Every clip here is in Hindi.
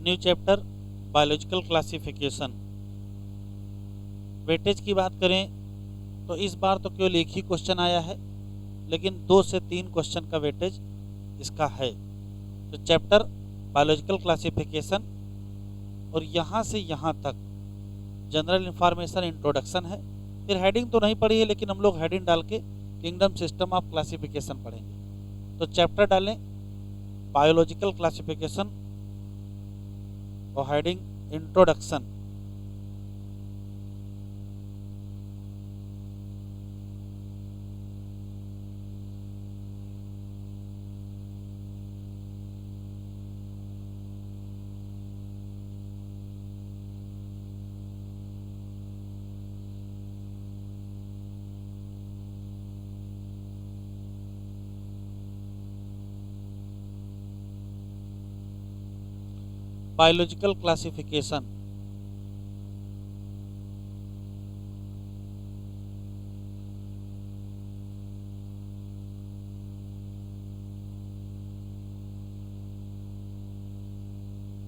New chapter biological classification. Weightage की बात करें तो इस बार तो केवल एक ही क्वेश्चन आया है, लेकिन 2 से 3 क्वेश्चन का वेटेज इसका है। तो चैप्टर बायोलॉजिकल क्लासिफिकेशन और यहाँ से यहाँ तक जनरल इंफॉर्मेशन इंट्रोडक्शन है। फिर हेडिंग तो नहीं पढ़ी है, लेकिन हम लोग हेडिंग डाल के किंगडम सिस्टम ऑफ क्लासिफिकेशन पढ़ेंगे। तो चैप्टर डालें बायोलॉजिकल क्लासिफिकेशन और heading introduction. Biological classification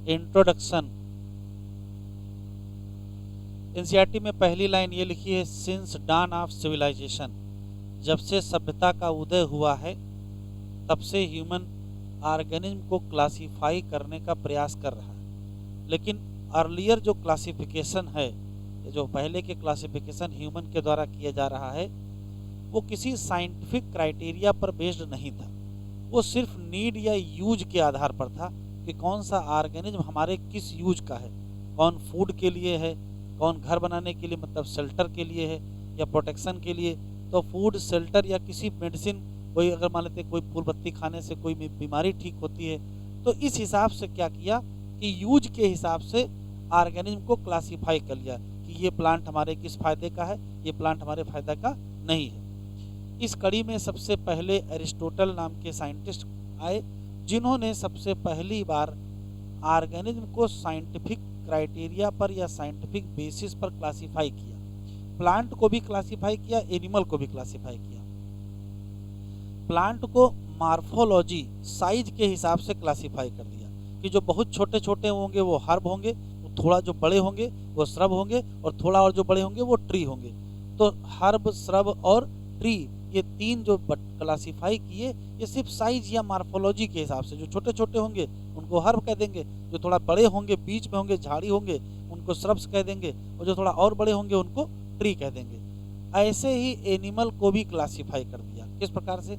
introduction. NCERT में पहली लाइन ये लिखी है, सिंस डॉन ऑफ सिविलाइजेशन, जब से सभ्यता का उदय हुआ है तब से ह्यूमन ऑर्गेनिज्म को क्लासिफाई करने का प्रयास कर रहा है। लेकिन अर्लियर जो क्लासिफिकेशन है, जो पहले के क्लासिफिकेशन ह्यूमन के द्वारा किया जा रहा है, वो किसी साइंटिफिक क्राइटेरिया पर बेस्ड नहीं था। वो सिर्फ नीड या यूज के आधार पर था कि कौन सा ऑर्गेनिज्म हमारे किस यूज का है, कौन फूड के लिए है, कौन घर बनाने के लिए मतलब शेल्टर के लिए है या प्रोटेक्शन के लिए। तो फूड, शेल्टर या किसी मेडिसिन, कोई अगर मान लेते कोई फूल पत्ती खाने से कोई बीमारी ठीक होती है, तो इस हिसाब से क्या किया कि यूज के हिसाब से ऑर्गेनिज्म को क्लासीफाई कर लिया कि ये प्लांट हमारे किस फायदे का है, ये प्लांट हमारे फायदे का नहीं है। इस कड़ी में सबसे पहले एरिस्टोटल नाम के साइंटिस्ट आए, जिन्होंने सबसे पहली बार ऑर्गेनिज्म को साइंटिफिक क्राइटेरिया पर या साइंटिफिक बेसिस पर क्लासिफाई किया। प्लांट को भी क्लासिफाई किया, एनिमल को भी क्लासिफाई किया। प्लांट को मार्फोलॉजी, साइज के हिसाब से क्लासिफाई कर दिया कि जो बहुत छोटे छोटे होंगे वो हर्ब होंगे, थोड़ा जो बड़े होंगे वो श्रब होंगे, और थोड़ा और जो बड़े होंगे वो ट्री होंगे। तो हर्ब, श्रब और ट्री, ये 3 जो क्लासिफाई किए, ये सिर्फ साइज या मार्फोलॉजी के हिसाब से। जो छोटे छोटे होंगे उनको हर्ब कह देंगे, जो थोड़ा बड़े होंगे, बीच में होंगे, झाड़ी होंगे, उनको श्रब्स कह देंगे, और जो थोड़ा और बड़े होंगे उनको ट्री कह देंगे। ऐसे ही एनिमल को भी क्लासिफाई कर दिया। किस प्रकार से?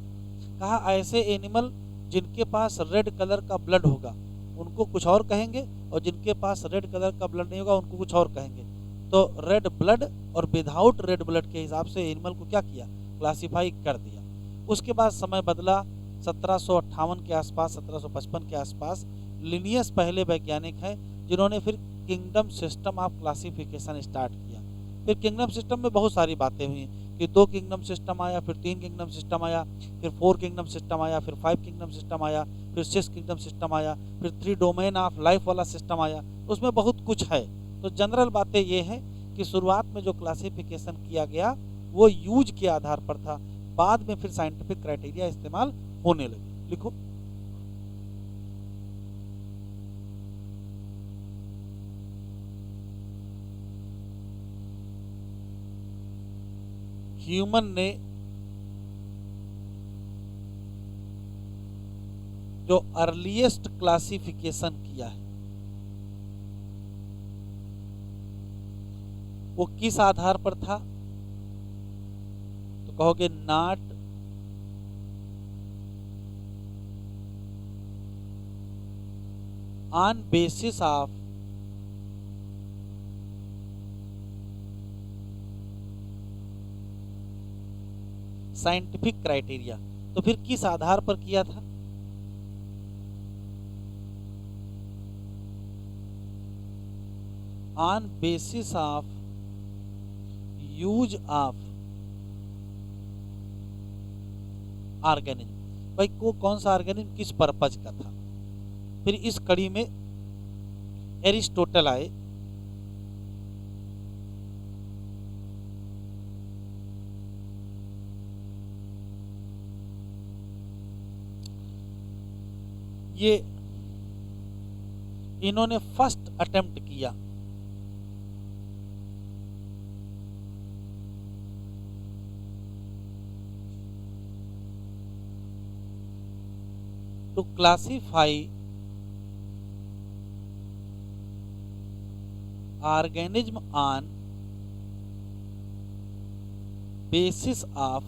कहा ऐसे एनिमल जिनके पास रेड कलर का ब्लड होगा उनको कुछ और कहेंगे, और जिनके पास रेड कलर का ब्लड नहीं होगा उनको कुछ और कहेंगे। तो रेड ब्लड और विदाउट रेड ब्लड के हिसाब से एनिमल को क्या किया, क्लासिफाई कर दिया। उसके बाद समय बदला, 1758 के आसपास, 1755 के आसपास लिनियस पहले वैज्ञानिक हैं जिन्होंने फिर kingdom system of classification start किया। फिर किंगडम सिस्टम में बहुत सारी बातें हुई कि 2 किंगडम सिस्टम आया, फिर 3 किंगडम सिस्टम आया, फिर 4 किंगडम सिस्टम आया, फिर 5 किंगडम सिस्टम आया, फिर 6 किंगडम सिस्टम आया, फिर 3 डोमेन ऑफ लाइफ वाला सिस्टम आया। उसमें बहुत कुछ है। तो जनरल बातें ये हैं कि शुरुआत में जो क्लासिफिकेशन किया गया वो यूज के आधार पर था, बाद में फिर साइंटिफिक क्राइटेरिया इस्तेमाल होने लगे। लिखो, ह्यूमन ने जो अर्लीस्ट क्लासिफिकेशन किया है वो किस आधार पर था? तो कहोगे not on basis of scientific criteria. तो फिर किस आधार पर किया था? On basis of use of organism. भाई को कौन सा ऑर्गेनिज्म किस पर्पज का था। फिर इस कड़ी में एरिस्टोटल आए, ये इन्होंने फर्स्ट अटेम्प्ट किया। To classify organism on basis of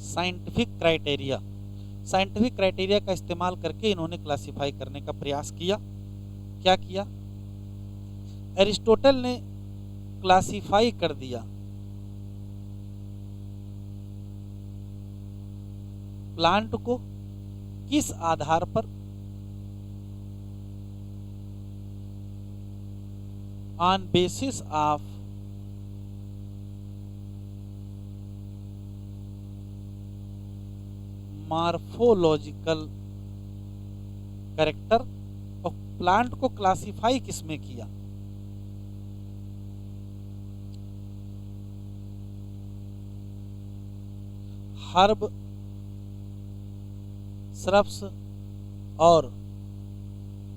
scientific criteria. Scientific criteria का इस्तेमाल करके इन्होंने क्लासिफाई करने का प्रयास किया। क्या किया? एरिस्टोटल ने क्लासिफाई कर दिया प्लांट को किस आधार पर? On basis of morphological character. और प्लांट को क्लासिफाई किसमें किया? हर्ब, श्रब्स और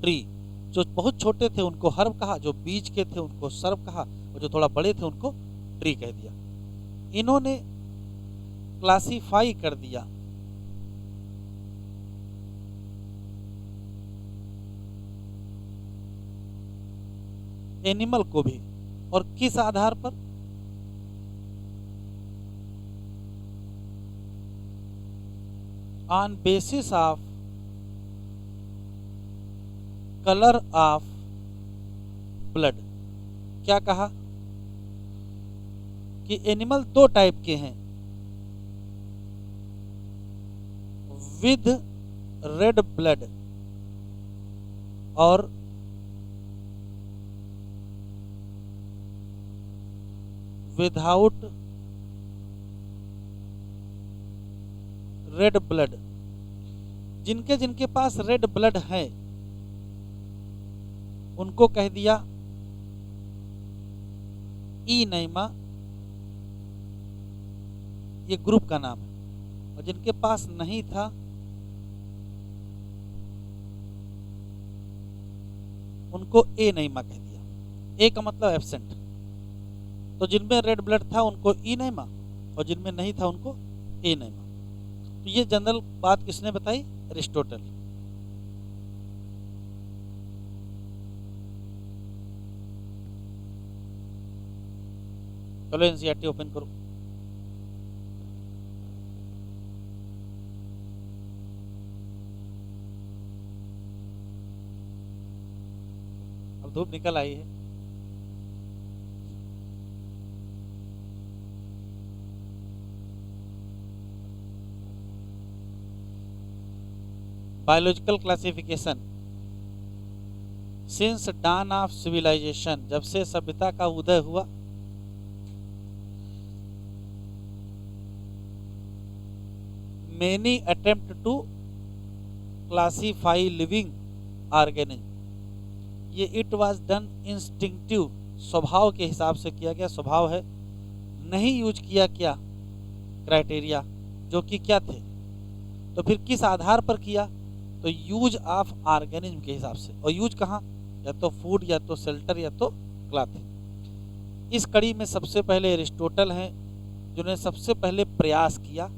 ट्री। जो बहुत छोटे थे उनको हर्ब कहा, जो बीज के थे उनको श्रब कहा, और जो थोड़ा बड़े थे उनको ट्री कह दिया। इन्होंने क्लासिफाई कर दिया एनिमल को भी, और किस आधार पर? On basis of colour of blood. क्या कहा? कि एनिमल दो टाइप के हैं, विद रेड ब्लड और विदाउट रेड ब्लड। जिनके जिनके पास रेड ब्लड है उनको कह दिया इनैमा, ये ग्रुप का नाम है। और जिनके पास नहीं था उनको एनैमा कह दिया। ए का मतलब एब्सेंट। तो जिनमें रेड ब्लड था उनको इनैमा, और जिनमें नहीं था उनको एनैमा। तो ये जनरल बात किसने बताई? एरिस्टोटल। चलो एनसीईआरटी ओपन करो। अब धूप निकल आई है। Biological classification. Since dawn of civilization, जब से सभ्यता का उदय हुआ, many attempt to classify living organism. ये इट वाज डन इंस्टिंक्टिव, स्वभाव के हिसाब से किया गया, स्वभाव है। नहीं यूज किया क्या क्राइटेरिया, जो कि क्या थे? तो फिर किस आधार पर किया? तो यूज ऑफ ऑर्गेनिज्म के हिसाब से। और यूज कहाँ? या तो फूड, या तो शेल्टर, या तो क्लॉथिंग। इस कड़ी में सबसे पहले एरिस्टोटल हैं जिन्होंने सबसे पहले प्रयास किया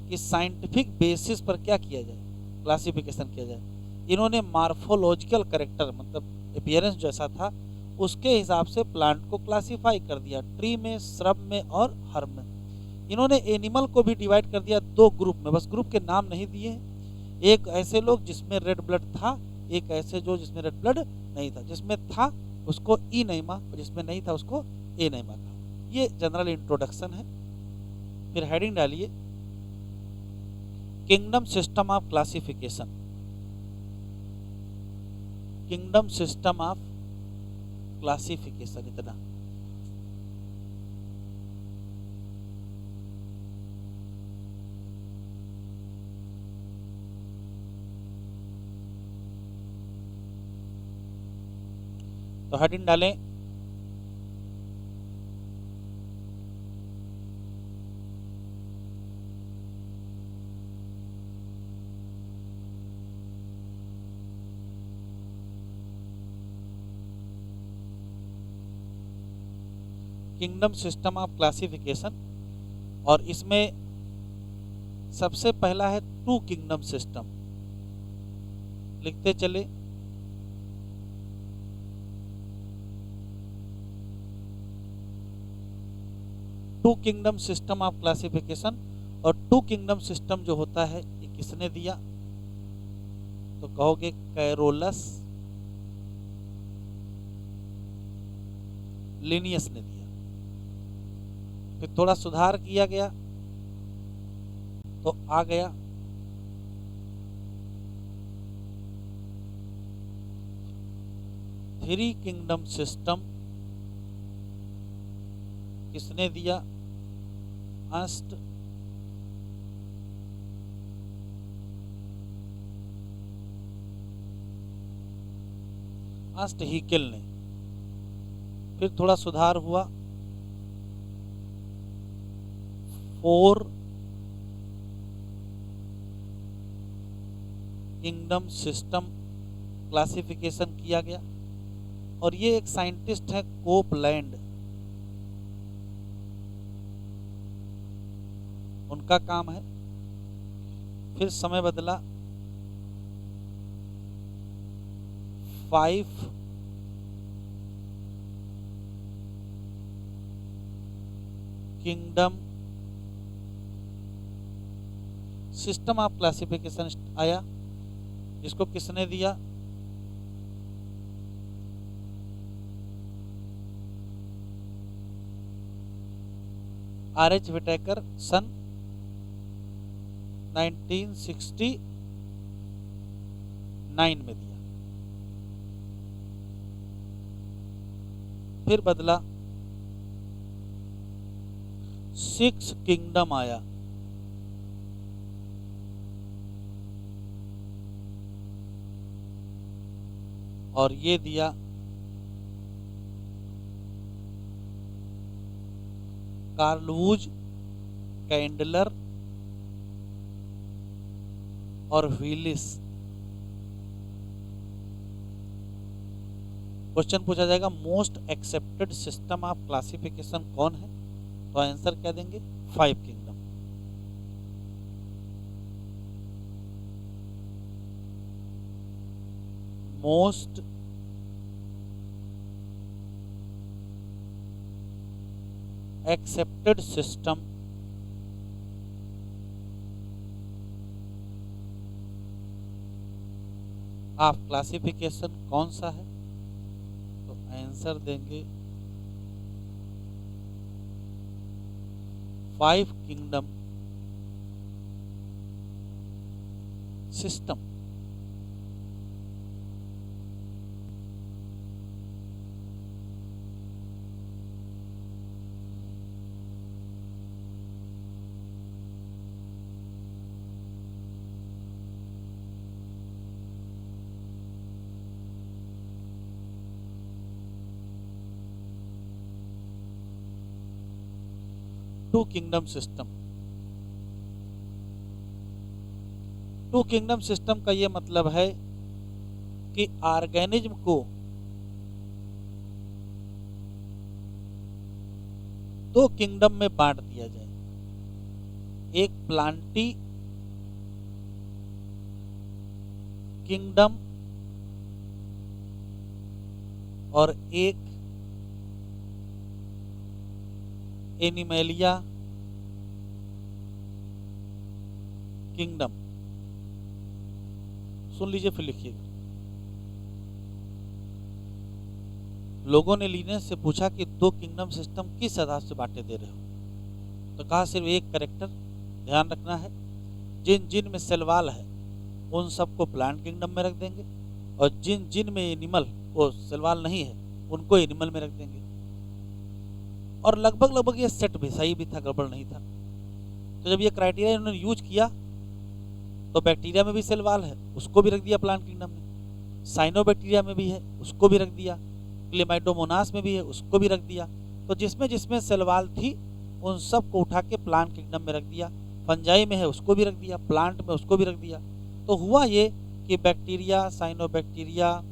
कि साइंटिफिक बेसिस पर क्या किया जाए, क्लासिफिकेशन किया जाए। इन्होंने मार्फोलॉजिकल कैरेक्टर, मतलब अपीयरेंस जैसा था, उसके हिसाब से प्लांट को क्लासिफाई कर दिया, ट्री में, श्रब में और हर्ब में। इन्होंने एनिमल को भी डिवाइड कर दिया दो ग्रुप में, बस ग्रुप के नाम नहीं दिए हैं। एक ऐसे लोग जिसमें रेड ब्लड था, एक ऐसे जो जिसमें रेड ब्लड नहीं था। जिसमें था उसको इनैमा, और जिसमें नहीं था उसको एनैमा था। ये जनरल इंट्रोडक्शन है। फिर हेडिंग डालिए kingdom system of classification. Kingdom system of classification, इतना। तो हेडिंग डालें किंगडम सिस्टम ऑफ क्लासिफिकेशन, और इसमें सबसे पहला है टू किंगडम सिस्टम। लिखते चले, two kingdom system of classification. और टू किंगडम सिस्टम जो होता है ये किसने दिया? तो कहोगे कैरोलस लिनियस ने दिया। फिर थोड़ा सुधार किया गया तो आ गया थ्री किंगडम सिस्टम। किसने दिया? अर्स्ट हीकेल ने। फिर थोड़ा सुधार हुआ, फोर किंगडम सिस्टम क्लासिफिकेशन किया गया। और ये एक साइंटिस्ट है कोपलैंड, उनका काम है। फिर समय बदला, five kingdom system of classification आया, जिसको किसने दिया? आर एच विटेकर सन 1969 में दिया। फिर बदला, सिक्स किंगडम आया, और ये दिया कार्ल वूज, कैंडलर और व्हिलिस। क्वेश्चन पूछा जाएगा most accepted system of classification कौन है? तो आंसर क्या देंगे? Five kingdom. Most accepted system of classification कौन सा है? तो आंसर देंगे five kingdom system. Two kingdom system. Two kingdom system का यह मतलब है कि ऑर्गेनिज्म को दो किंगडम में बांट दिया जाए, एक प्लांटी किंगडम और एक एनिमेलिया किंगडम। सुन लीजिए फिर लिखिएगा। लोगों ने लिनियस से पूछा कि दो किंगडम सिस्टम किस आधार से बांटे दे रहे हो? तो कहा सिर्फ एक करेक्टर ध्यान रखना है, जिन जिन में सेलवाल है उन सबको प्लांट किंगडम में रख देंगे, और जिन जिन में एनिमल वो सेलवाल नहीं है उनको एनिमल में रख देंगे। और लगभग लगभग ये सेट भी सही भी था, गड़बड़ नहीं था। तो जब ये क्राइटेरिया इन्होंने यूज किया तो बैक्टीरिया में भी सेलवाल है, उसको भी रख दिया प्लांट किंगडम में। साइनोबैक्टीरिया में भी है, उसको भी रख दिया। क्लेमाइडोमोनास में भी है, उसको भी रख दिया। तो जिसमें जिसमें सेलवाल थी उन सब को उठा के प्लांट किंगडम में रख दिया। फंजाई में है, उसको भी रख दिया। प्लांट में, उसको भी रख दिया। तो हुआ ये कि बैक्टीरिया, साइनोबैक्टीरिया,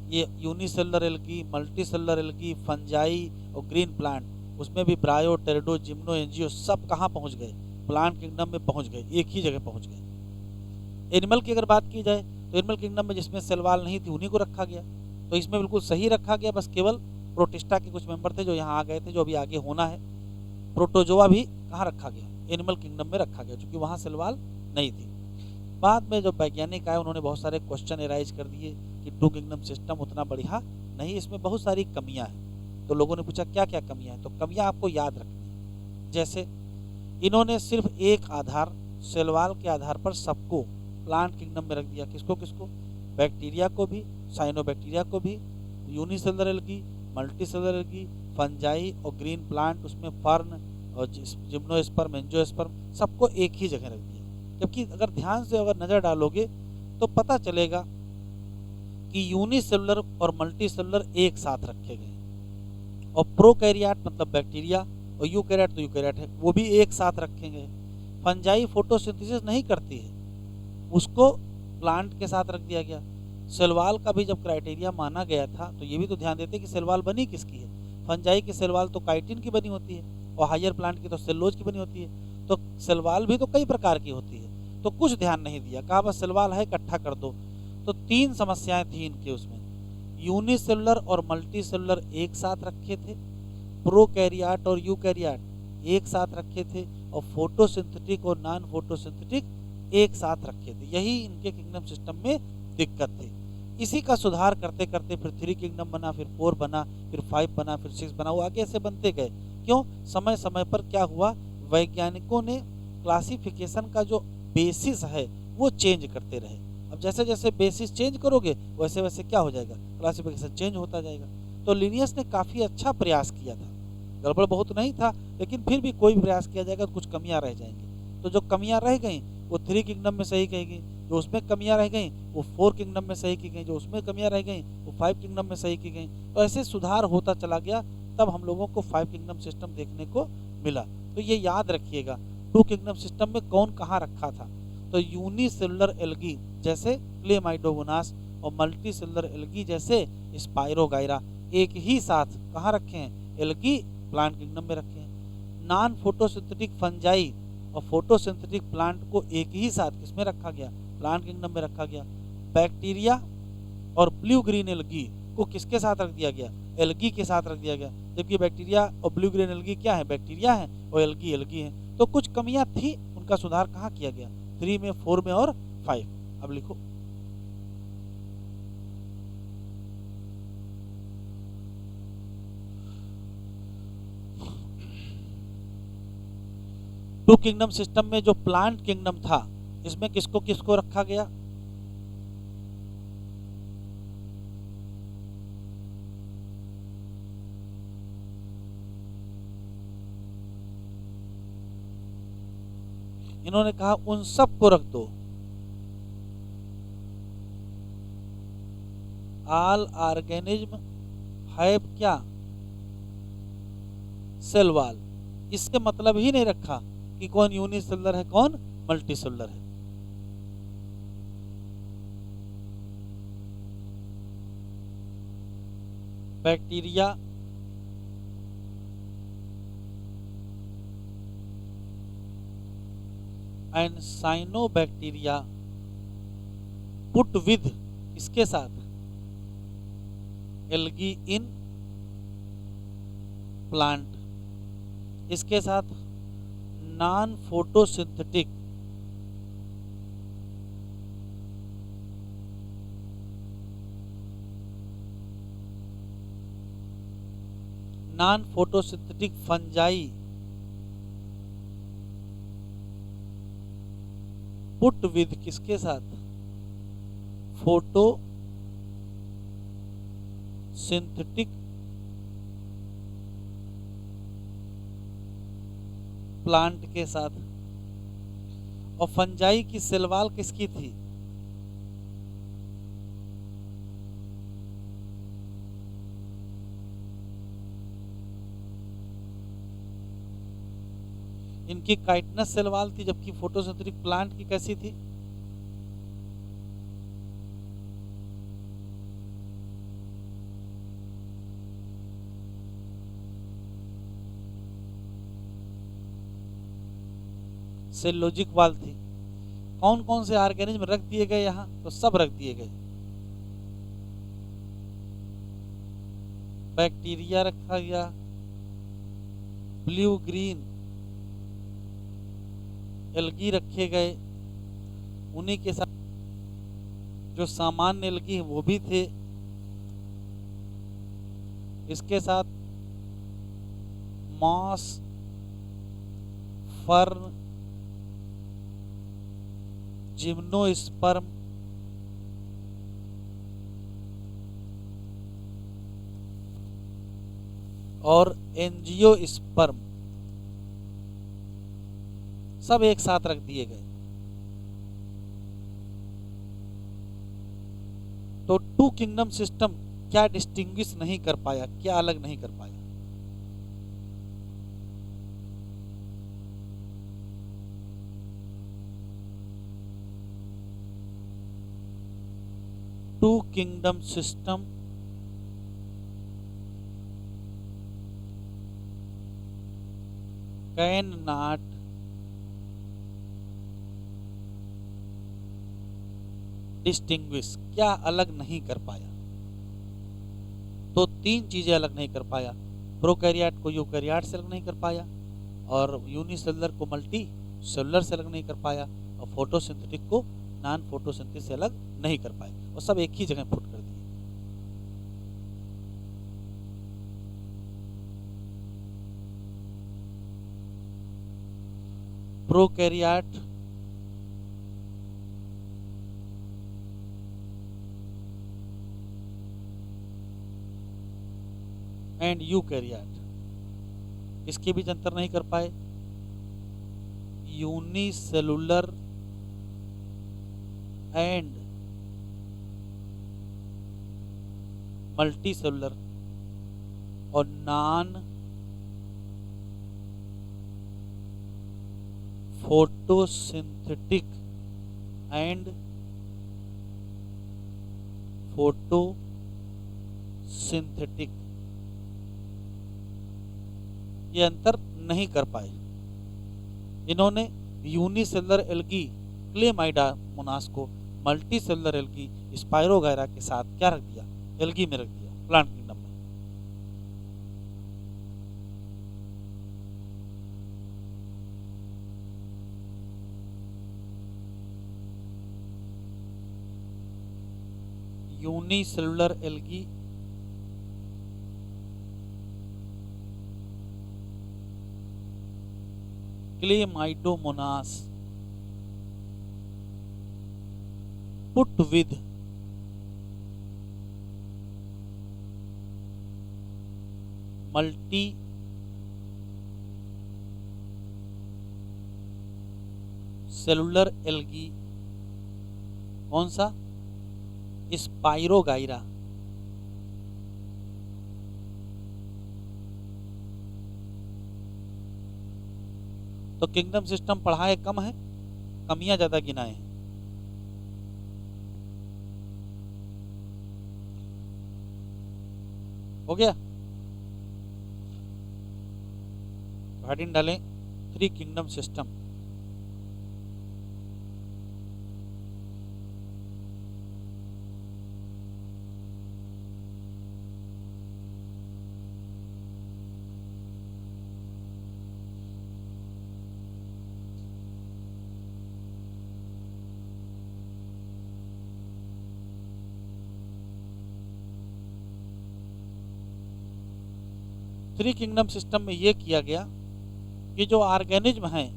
ये unicellular algae, multicellular algae, fungi और ग्रीन प्लांट, उसमें भी ब्रायो, टेरिडो, जिम्नो, एंजियो सब कहाँ पहुंच गए? प्लांट किंगडम में पहुंच गए, एक ही जगह पहुंच गए। एनिमल की अगर बात की जाए तो एनिमल किंगडम में जिसमें सेलवाल नहीं थी उन्हीं को रखा गया, तो इसमें बिल्कुल सही रखा गया, बस केवल प्रोटिस्टा के कुछ मेंबर थे जो यहाँ आ गए थे, जो अभी आगे होना है। प्रोटोजोआ भी कहाँ रखा गया? एनिमल किंगडम में रखा गया, क्योंकि वहाँ सेलवाल नहीं थी। बाद में जो वैज्ञानिक आए उन्होंने बहुत सारे क्वेश्चन एराइज कर दिए कि टू किंगडम सिस्टम उतना बढ़िया नहीं, इसमें बहुत सारी कमियां हैं। तो लोगों ने पूछा क्या क्या कमियां हैं, तो कमियां आपको याद रखनी है। जैसे इन्होंने सिर्फ एक आधार, सेलवाल के आधार पर सबको प्लांट किंगडम में रख दिया। किसको किसको? बैक्टीरिया को भी, साइनोबैक्टीरिया को भी, unicellular algae, multicellular algae, fungi और ग्रीन प्लांट, उसमें फर्न और जिम्नोस्पर्म, एंजियोस्पर्म, सबको एक ही जगह रख दिया। जबकि अगर ध्यान से अगर नज़र डालोगे तो पता चलेगा कि यूनिसेलुलर और मल्टीसेलुलर एक साथ रखे गए, और प्रोकैरियोट मतलब बैक्टीरिया और यूकैरियोट तो यूकैरियोट है वो भी एक साथ रखे गए। फंजाई फोटोसिंथेसिस नहीं करती है, उसको प्लांट के साथ रख दिया गया। सेलवाल का भी जब क्राइटेरिया माना गया था तो ये भी तो ध्यान देते कि सेलवाल बनी किसकी है? फंजाई की सेलवाल तो काइटिन की बनी होती है, और हायर प्लांट की तो सेलुलोज की बनी होती है। तो सेलवाल भी तो कई प्रकार की होती है, तो कुछ ध्यान नहीं दिया, कहा बस सेलवाल है इकट्ठा कर दो। तो तीन समस्याएं थी इनके उसमें, यूनिसेलुलर और मल्टीसेलुलर एक साथ रखे थे, प्रोकैरियोट और यूकैरियोट एक साथ रखे थे, और फोटोसिंथेटिक और नॉन फोटोसिंथेटिक एक साथ रखे थे। यही इनके किंगडम सिस्टम में दिक्कत थी। इसी का सुधार करते करते फिर 3 किंगडम बना, फिर 4 बना, फिर 5 बना, फिर 6 बना, वो आगे ऐसे बनते गए। क्यों? समय समय पर क्या हुआ, वैज्ञानिकों ने क्लासिफिकेशन का जो बेसिस है वो चेंज करते रहे। अब जैसे जैसे बेसिस चेंज करोगे वैसे वैसे क्या हो जाएगा, क्लासिफिकेशन चेंज होता जाएगा। तो लिनियस ने काफ़ी अच्छा प्रयास किया था, गड़बड़ बहुत नहीं था, लेकिन फिर भी कोई भी प्रयास किया जाएगा तो कुछ कमियां रह जाएंगी। तो जो कमियां रह गई वो 3 किंगडम में सही कही गई, जो उसमें कमियां रह गई वो 4 किंगडम में सही की गई, जो उसमें कमियां रह गई वो 5 किंगडम में सही की गई। तो ऐसे सुधार होता चला गया, तब हम लोगों को 5 किंगडम सिस्टम देखने को मिला। तो ये याद रखिएगा 2 किंगडम सिस्टम में कौन कहाँ रखा था। तो यूनिसेलुलर एल्गी जैसे क्लेमाइडोमोनास और मल्टी सेलुलर एल्गी जैसे स्पाइरोगाइरा एक ही साथ कहाँ रखे हैं? एल्गी प्लांट किंगडम में रखे हैं। नॉन फोटोसिंथेटिक फंजाई और फोटोसिंथेटिक प्लांट को एक ही साथ किसमें रखा गया? प्लांट किंगडम में रखा गया। बैक्टीरिया और ब्लू ग्रीन एल्गी को किसके साथ रख दिया गया? एल्गी के साथ रख दिया गया। जबकि बैक्टीरिया और ब्लू ग्रीन एल्गी क्या है? बैक्टीरिया है, और एल्गी एल्गी है। तो कुछ कमियां थी, उनका सुधार कहाँ किया गया? 3 में, 4 में और 5। अब लिखो, टू किंगडम सिस्टम में जो प्लांट किंगडम था इसमें किसको किसको रखा गया? इन्होंने कहा उन सब को रख दो, ऑल ऑर्गेनिज्म हैव क्या? Cell wall. इससे मतलब ही नहीं रखा कि कौन यूनिसेलुलर है कौन मल्टीसेलुलर है। Bacteria and cyanobacteria put with इसके साथ एल्गी इन प्लांट, इसके साथ non photosynthetic fungi put with किसके साथ? फोटो सिंथेटिक प्लांट के साथ। और फंजाई की सेलवाल किसकी थी? इनकी काइटनस सेलवाल थी, जबकि फोटोसिंथेटिक प्लांट की कैसी थी? सेलोजिक वाल थी। कौन कौन से ऑर्गेनिज्म रख दिए गए यहाँ, तो सब रख दिए गए। बैक्टीरिया रखा गया, ब्लू ग्रीन एल्गी रखे गए, उन्हीं के साथ जो सामान्य एल्गी है वो भी थे। इसके साथ मॉस, फर्न, जिम्नोस्पर्म, और एंजियोस्पर्म सब एक साथ रख दिए गए। तो टू किंगडम सिस्टम क्या डिस्टिंग्विश नहीं कर पाया, क्या अलग नहीं कर पाया? Two kingdom system can not distinguish, क्या अलग नहीं कर पाया? तो तीन चीजें अलग नहीं कर पाया। प्रोकैरियोट को यूकैरियोट से अलग नहीं कर पाया, और यूनिसेलुलर को मल्टी सेलुलर से अलग नहीं कर पाया, और फोटोसिंथेटिक को नॉन फोटोसिंथेसिस से अलग नहीं कर पाए, और सब एक ही जगह पुट कर दिए। प्रोकैरियोट एंड यूकैरियोट, इसके बीच अंतर नहीं कर पाए। यूनिसेलुलर एंड मल्टी सेलुलर और नॉन फोटोसिंथेटिक एंड फोटोसिंथेटिक, ये अंतर नहीं कर पाए। इन्होंने यूनिसेलुलर एल्गी क्लेमाइडा मोनास को मल्टी सेलुलर एल्गी स्पाइरोगायरा के साथ क्या रख दिया, एल्गी में रख दिया, प्लांट किंगडम में। Unicellular algae Chlamydomonas put with multi cellular algae, कौन सा, स्पाइरोगायरा। तो किंगडम सिस्टम पढ़ा है कम है, कमियां ज्यादा गिनाए हैं। हो गया? हेडिंग डालें three kingdom system. Three kingdom system में यह किया गया कि जो ऑर्गेनिज्म हैं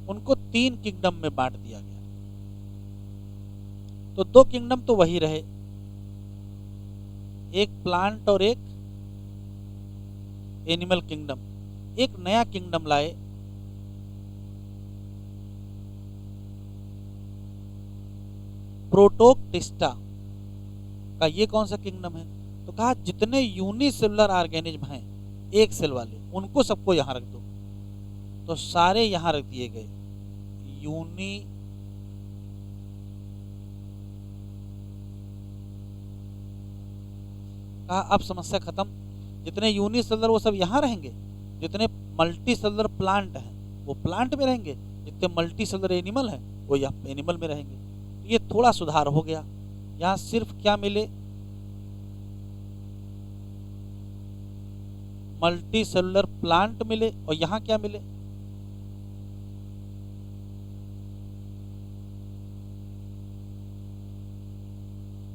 उनको तीन किंगडम में बांट दिया गया। तो दो किंगडम तो वही रहे, एक प्लांट और एक एनिमल किंगडम। एक नया किंगडम लाए, प्रोटोक्टिस्टा का। ये कौन सा किंगडम है? तो कहा जितने यूनिसेलुलर ऑर्गेनिज्म हैं, एक सेल वाले, उनको सबको यहां रख दो। तो सारे यहां रख दिए गए, यूनी कहा अब समस्या खत्म। जितने यूनिसेलुलर वो सब यहां रहेंगे, जितने मल्टी सेलुलर प्लांट हैं वो प्लांट में रहेंगे, जितने मल्टी सेलुलर एनिमल हैं वो यहाँ एनिमल में रहेंगे। तो ये थोड़ा सुधार हो गया। यहाँ सिर्फ क्या मिले, मल्टी सेलुलर प्लांट मिले, और यहाँ क्या मिले,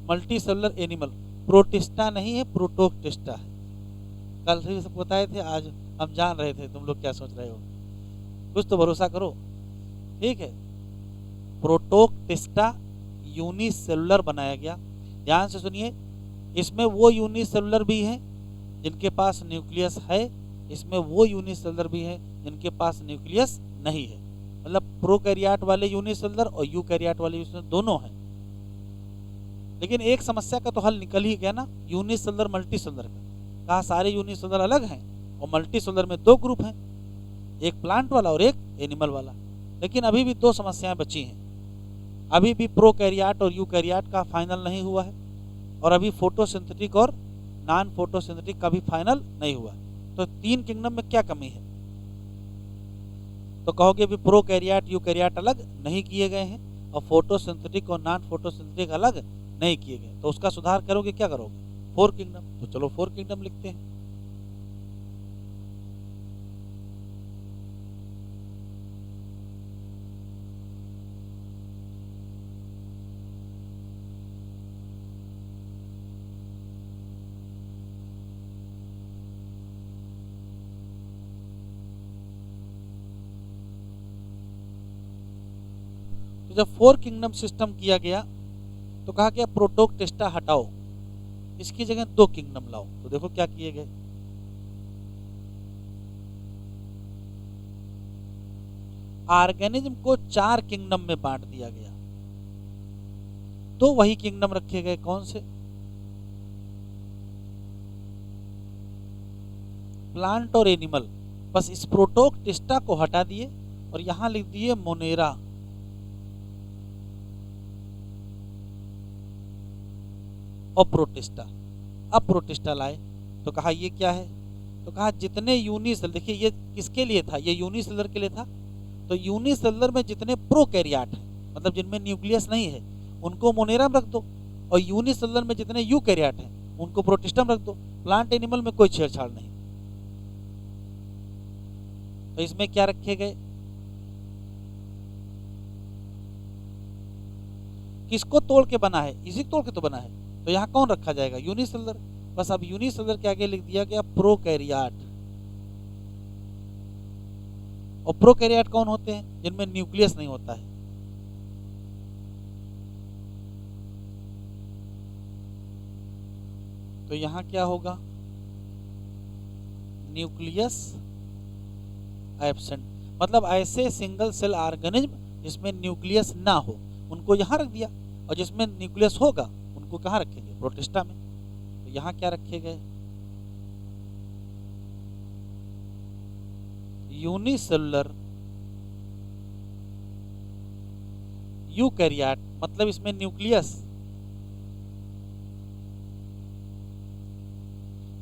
मल्टी सेलुलर एनिमल। प्रोटिस्टा नहीं है, प्रोटोक्टिस्टा है। कल से सब बताए थे, आज हम जान रहे थे, तुम लोग क्या सोच रहे हो, कुछ तो भरोसा करो। ठीक है, प्रोटोक्टिस्टा यूनिसेलुलर बनाया गया। ध्यान से सुनिए, इसमें वो यूनिसेलुलर भी हैं जिनके पास न्यूक्लियस है, इसमें वो यूनिसेलुलर भी हैं जिनके पास न्यूक्लियस नहीं है। मतलब प्रोकैरियोट वाले यूनिसेलुलर और यूकैरियोट वाले यूनिसेलुलर दोनों हैं। लेकिन एक समस्या का तो हल निकल ही गया ना, यूनिसेलुलर मल्टी सेलुलर का। कहा सारे यूनिसेलुलर अलग हैं और मल्टी सेलुलर में दो ग्रुप हैं, एक प्लांट वाला और एक एनिमल वाला। लेकिन अभी भी दो समस्याएं बची हैं। अभी भी प्रोकैरियोट और यूकैरियोट का फाइनल नहीं हुआ है, और अभी फोटोसिंथेटिक और नॉन फोटोसिंथेटिक का भी फाइनल नहीं हुआ। तो तीन किंगडम में क्या कमी है? तो कहोगे भी प्रोकैरियोट यूकैरियोट अलग नहीं किए गए हैं और फोटोसिंथेटिक और नॉन फोटोसिंथेटिक अलग नहीं किए गए, तो उसका सुधार करोगे, क्या करोगे? Four kingdom. तो चलो फोर किंगडम लिखते हैं। तो जब फोर किंगडम सिस्टम किया गया तो कहा गया प्रोटोक्टिस्टा हटाओ, इसकी जगह दो किंगडम लाओ। तो देखो क्या किए गए, ऑर्गेनिज्म को चार किंगडम में बांट दिया गया। तो वही किंगडम रखे गए, कौन से? प्लांट और एनिमल। बस इस प्रोटोक्टिस्टा को हटा दिए और यहां लिख दिए मोनेरा और प्रोटिस्टा। अब प्रोटिस्टा लाए तो कहा ये क्या है? तो कहा जितने यूनिसेलुलर, देखिए ये किसके लिए था, ये यूनिसेलुलर के लिए था। तो यूनिसेलुलर में जितने प्रोकैरियोट हैं, मतलब जिनमें न्यूक्लियस नहीं है, उनको मोनेरा में रख दो, और यूनिसेलुलर में जितने यूकैरियोट हैं उनको प्रोटिस्टा में रख दो। प्लांट एनिमल में कोई छेड़छाड़ नहीं। तो इसमें क्या रखे गए, किसको तोड़ के बना है? इसी को तोड़ के तो बना है। तो यहाँ कौन रखा जाएगा? यूनिसेलुलर। बस अब यूनिसेलुलर के आगे लिख दिया गया प्रोकैरियोट। और प्रोकैरियोट कौन होते हैं? जिनमें न्यूक्लियस नहीं होता है। तो यहाँ क्या होगा? Nucleus absent. मतलब ऐसे सिंगल सेल ऑर्गेनिज्म जिसमें न्यूक्लियस ना हो उनको यहाँ रख दिया, और जिसमें न्यूक्लियस होगा उनको कहाँ रखेंगे? प्रोटिस्टा में। तो यहाँ क्या रखे गए? यूनिसेलुलर यूकैरियोट, मतलब इसमें न्यूक्लियस,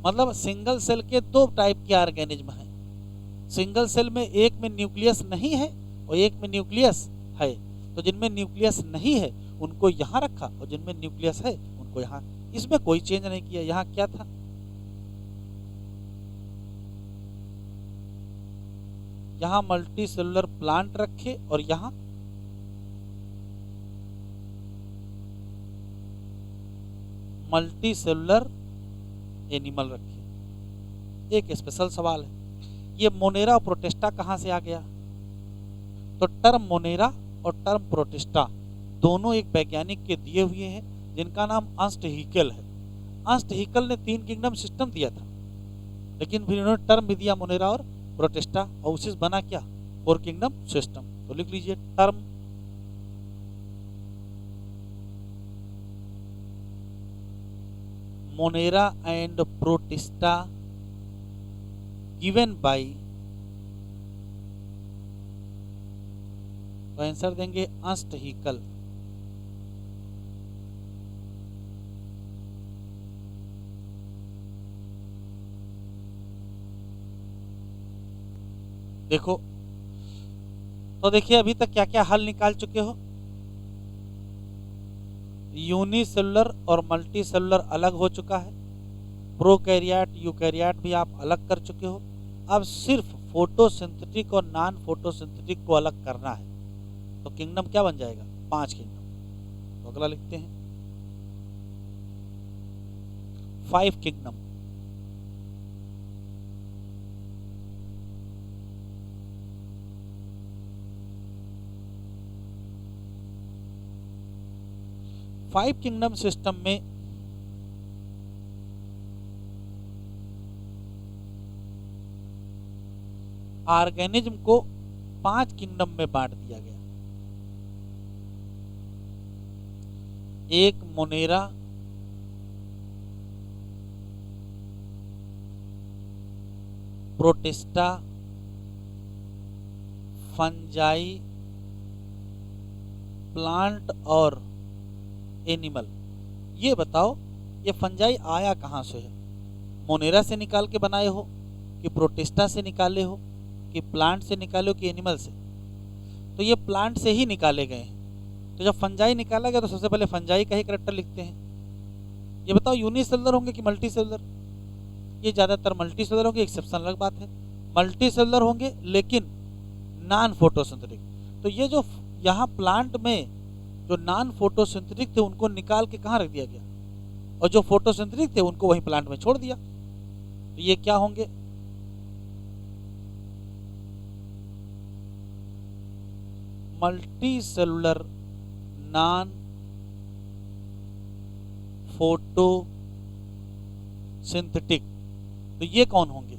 मतलब सिंगल सेल के दो टाइप के ऑर्गेनिज्म हैं। सिंगल सेल में एक में न्यूक्लियस नहीं है और एक में न्यूक्लियस है। तो जिनमें न्यूक्लियस नहीं है उनको यहाँ रखा, और जिनमें न्यूक्लियस है उनको यहाँ। इसमें कोई चेंज नहीं किया। यहाँ क्या था? यहाँ मल्टी सेलुलर प्लांट रखे और यहाँ मल्टी सेलुलर एनिमल रखे। एक स्पेशल सवाल है, ये मोनेरा और प्रोटिस्टा कहाँ से आ गया? तो टर्म मोनेरा और टर्म प्रोटिस्टा दोनों एक वैज्ञानिक के दिए हुए हैं जिनका नाम अर्नस्ट हैकेल है। अर्नस्ट हैकेल ने तीन किंगडम सिस्टम दिया था, लेकिन फिर उन्होंने टर्म भी दिया मोनेरा और प्रोटिस्टा, और उसी से बना क्या? Four kingdom system. तो लिख लीजिए term Monera and protista given by, तो आंसर देंगे अर्नस्ट हैकेल। देखो, तो देखिए अभी तक क्या क्या हल निकाल चुके हो। यूनिसेलुलर और मल्टी सेलुलर अलग हो चुका है, प्रोकैरियोट यूकैरियोट भी आप अलग कर चुके हो। अब सिर्फ फोटोसिंथेटिक और नॉन फोटोसिंथेटिक को अलग करना है। तो किंगडम क्या बन जाएगा? 5 किंगडम। तो अगला लिखते हैं 5 किंगडम। फाइव किंगडम सिस्टम में ऑर्गेनिज्म को 5 किंगडम में बांट दिया गया। एक मोनेरा, प्रोटिस्टा, फंजाई, प्लांट और एनिमल। ये बताओ ये फंजाई आया कहां से है? मोनेरा से निकाल के बनाए हो, कि प्रोटिस्टा से निकाले हो, कि प्लांट से निकाले हो, कि एनिमल से? तो ये प्लांट से ही निकाले गए हैं। तो जब फंजाई निकाला गया तो सबसे पहले फंजाई का ही करेक्टर लिखते हैं। ये बताओ यूनिसेलुलर होंगे कि मल्टी सेलुलर? ये ज़्यादातर मल्टी सेलुलर होंगे, एक्सेप्शन अलग बात है। मल्टी सेलुलर होंगे लेकिन नॉन फोटोसिंथेटिक। तो ये जो यहाँ प्लांट में जो नॉन फोटोसिंथेटिक थे उनको निकाल के कहाँ रख दिया गया, और जो फोटोसिंथेटिक थे उनको वहीं प्लांट में छोड़ दिया। तो ये क्या होंगे? Multi cellular non photo synthetic. तो ये कौन होंगे?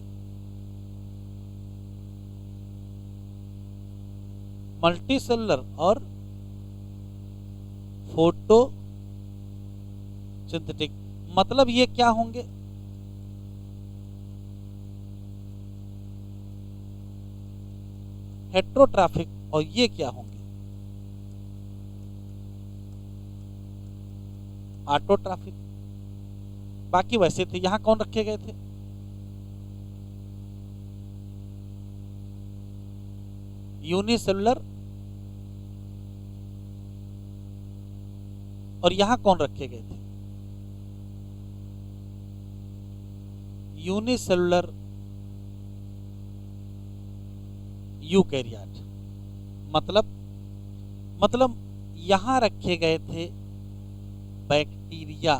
मल्टी सेलुलर और फोटो सिंथेटिक। मतलब ये क्या होंगे? हेट्रोट्राफिक। और ये क्या होंगे? ऑटोट्राफिक। बाकी वैसे थे। यहां कौन रखे गए थे? यूनिसेलुलर। और यहां कौन रखे गए थे? Unicellular eukaryote. मतलब यहां रखे गए थे बैक्टीरिया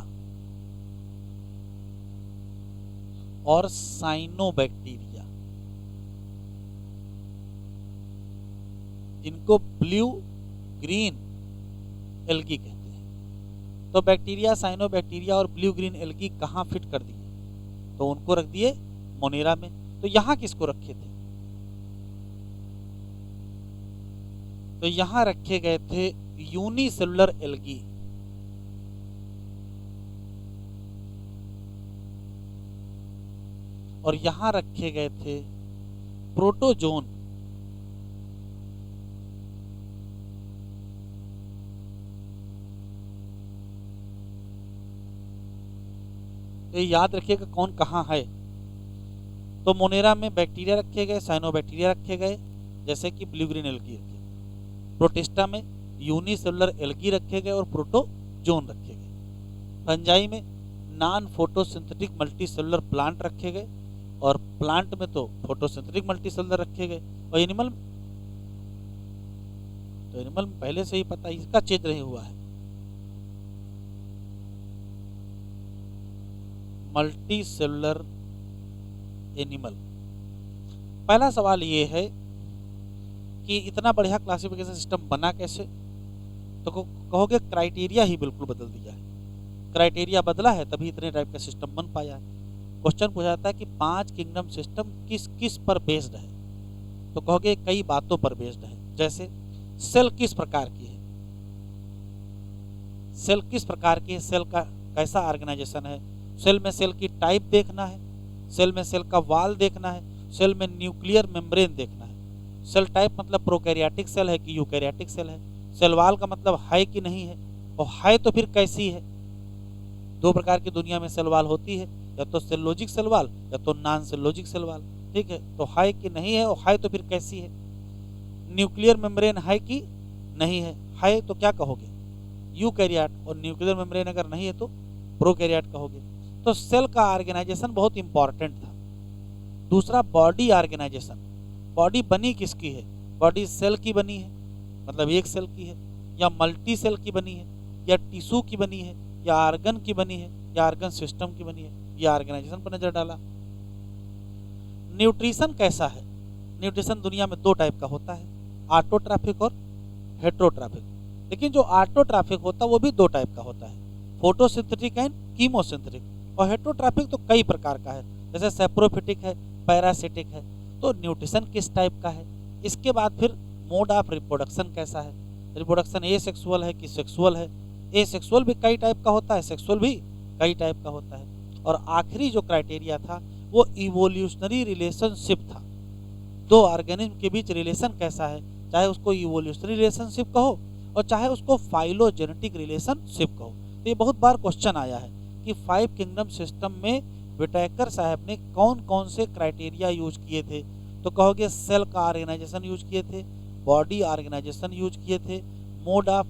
और साइनोबैक्टीरिया, जिनको ब्लू ग्रीन एल्गी कहते हैं। तो बैक्टीरिया, साइनोबैक्टीरिया और ब्लू ग्रीन एल्गी कहाँ फिट कर दिए? तो उनको रख दिए मोनेरा में। तो यहां किसको रखे थे? तो यहां रखे गए थे यूनिसेलुलर एल्गी। और यहां रखे गए थे प्रोटोजोन। तो याद रखिएगा कौन कहां है। तो मोनेरा में बैक्टीरिया रखे गए, साइनोबैक्टीरिया रखे गए जैसे कि ब्लू ग्रीन एल्गी रखे गए। प्रोटिस्टा में यूनिसेलुलर एल्गी रखे गए और प्रोटोजोन रखे गए। फंजाई में नॉन फोटोसिंथेटिक मल्टीसेलुलर प्लांट रखे गए, और प्लांट में तो फोटोसिंथेटिक मल्टीसेलुलर रखे गए। और एनिमल, तो एनिमल में पहले से ही पता, इसका चेंज नहीं हुआ है। Multi cellular animal. पहला सवाल ये है कि इतना बढ़िया क्लासिफिकेशन सिस्टम बना कैसे? तो कहोगे क्राइटेरिया ही बिल्कुल बदल दिया है। क्राइटेरिया बदला है तभी इतने टाइप का सिस्टम बन पाया है। क्वेश्चन पूछा जाता है कि 5 किंगडम सिस्टम किस किस पर बेस्ड है? तो कहोगे कई बातों पर बेस्ड है। जैसे सेल किस प्रकार की है, सेल किस प्रकार की है, सेल का कैसा ऑर्गेनाइजेशन है, सेल में सेल की टाइप देखना है, सेल में सेल का वॉल देखना है, सेल में न्यूक्लियर मेम्ब्रेन देखना है। सेल टाइप मतलब प्रोकैरियोटिक सेल है कि यूकैरियोटिक सेल है। सेल वॉल का मतलब है कि नहीं है, और है तो फिर कैसी है। 2 प्रकार की दुनिया में सेल वॉल होती है, या तो सेलोजिक सेल वॉल या तो नॉन सेलोजिक सेल वॉल। ठीक है, तो है कि नहीं है, और है तो फिर कैसी है। न्यूक्लियर मेम्ब्रेन है कि नहीं है तो क्या कहोगे, यूकैरियोट, और न्यूक्लियर मेम्ब्रेन अगर नहीं है तो प्रोकैरियोट कहोगे। तो सेल का ऑर्गेनाइजेशन बहुत इंपॉर्टेंट था। दूसरा बॉडी ऑर्गेनाइजेशन, बॉडी बनी किसकी है, बॉडी सेल की बनी है, मतलब एक सेल की है, या मल्टी सेल की बनी है, या टिश्यू की बनी है, या आर्गन की बनी है, या आर्गन सिस्टम की बनी है, या ऑर्गेनाइजेशन पर नजर डाला। न्यूट्रिशन कैसा है, न्यूट्रिशन दुनिया में दो टाइप का होता है, ऑटोट्रॉफिक और हेट्रोट्रॉफिक। लेकिन जो ऑटोट्रॉफिक होता है वो भी दो टाइप का होता है, फोटोसिंथेटिक एंड कीमोसिंथेटिक। और हेट्रोट्रॉफिक तो कई प्रकार का है, जैसे सेप्रोफिटिक है, पैरासिटिक है। तो न्यूट्रिशन किस टाइप का है। इसके बाद फिर मोड ऑफ रिप्रोडक्शन कैसा है, रिप्रोडक्शन ए सेक्सुअल है कि सेक्सुअल है। ए सेक्सुअल भी कई टाइप का होता है, सेक्सुअल भी कई टाइप का होता है। और आखिरी जो क्राइटेरिया था वो इवोल्यूशनरी रिलेशनशिप था, दो ऑर्गेनिज्म के बीच रिलेशन कैसा है, चाहे उसको इवोल्यूशनरी रिलेशनशिप कहो और चाहे उसको फाइलोजेनेटिक रिलेशनशिप कहो। तो ये बहुत बार क्वेश्चन आया है कि 5 किंगडम सिस्टम में विटेकर साहब ने कौन कौन से क्राइटेरिया यूज किए थे। तो कहोगे सेल का ऑर्गेनाइजेशन यूज किए थे, बॉडी ऑर्गेनाइजेशन यूज किए थे, मोड ऑफ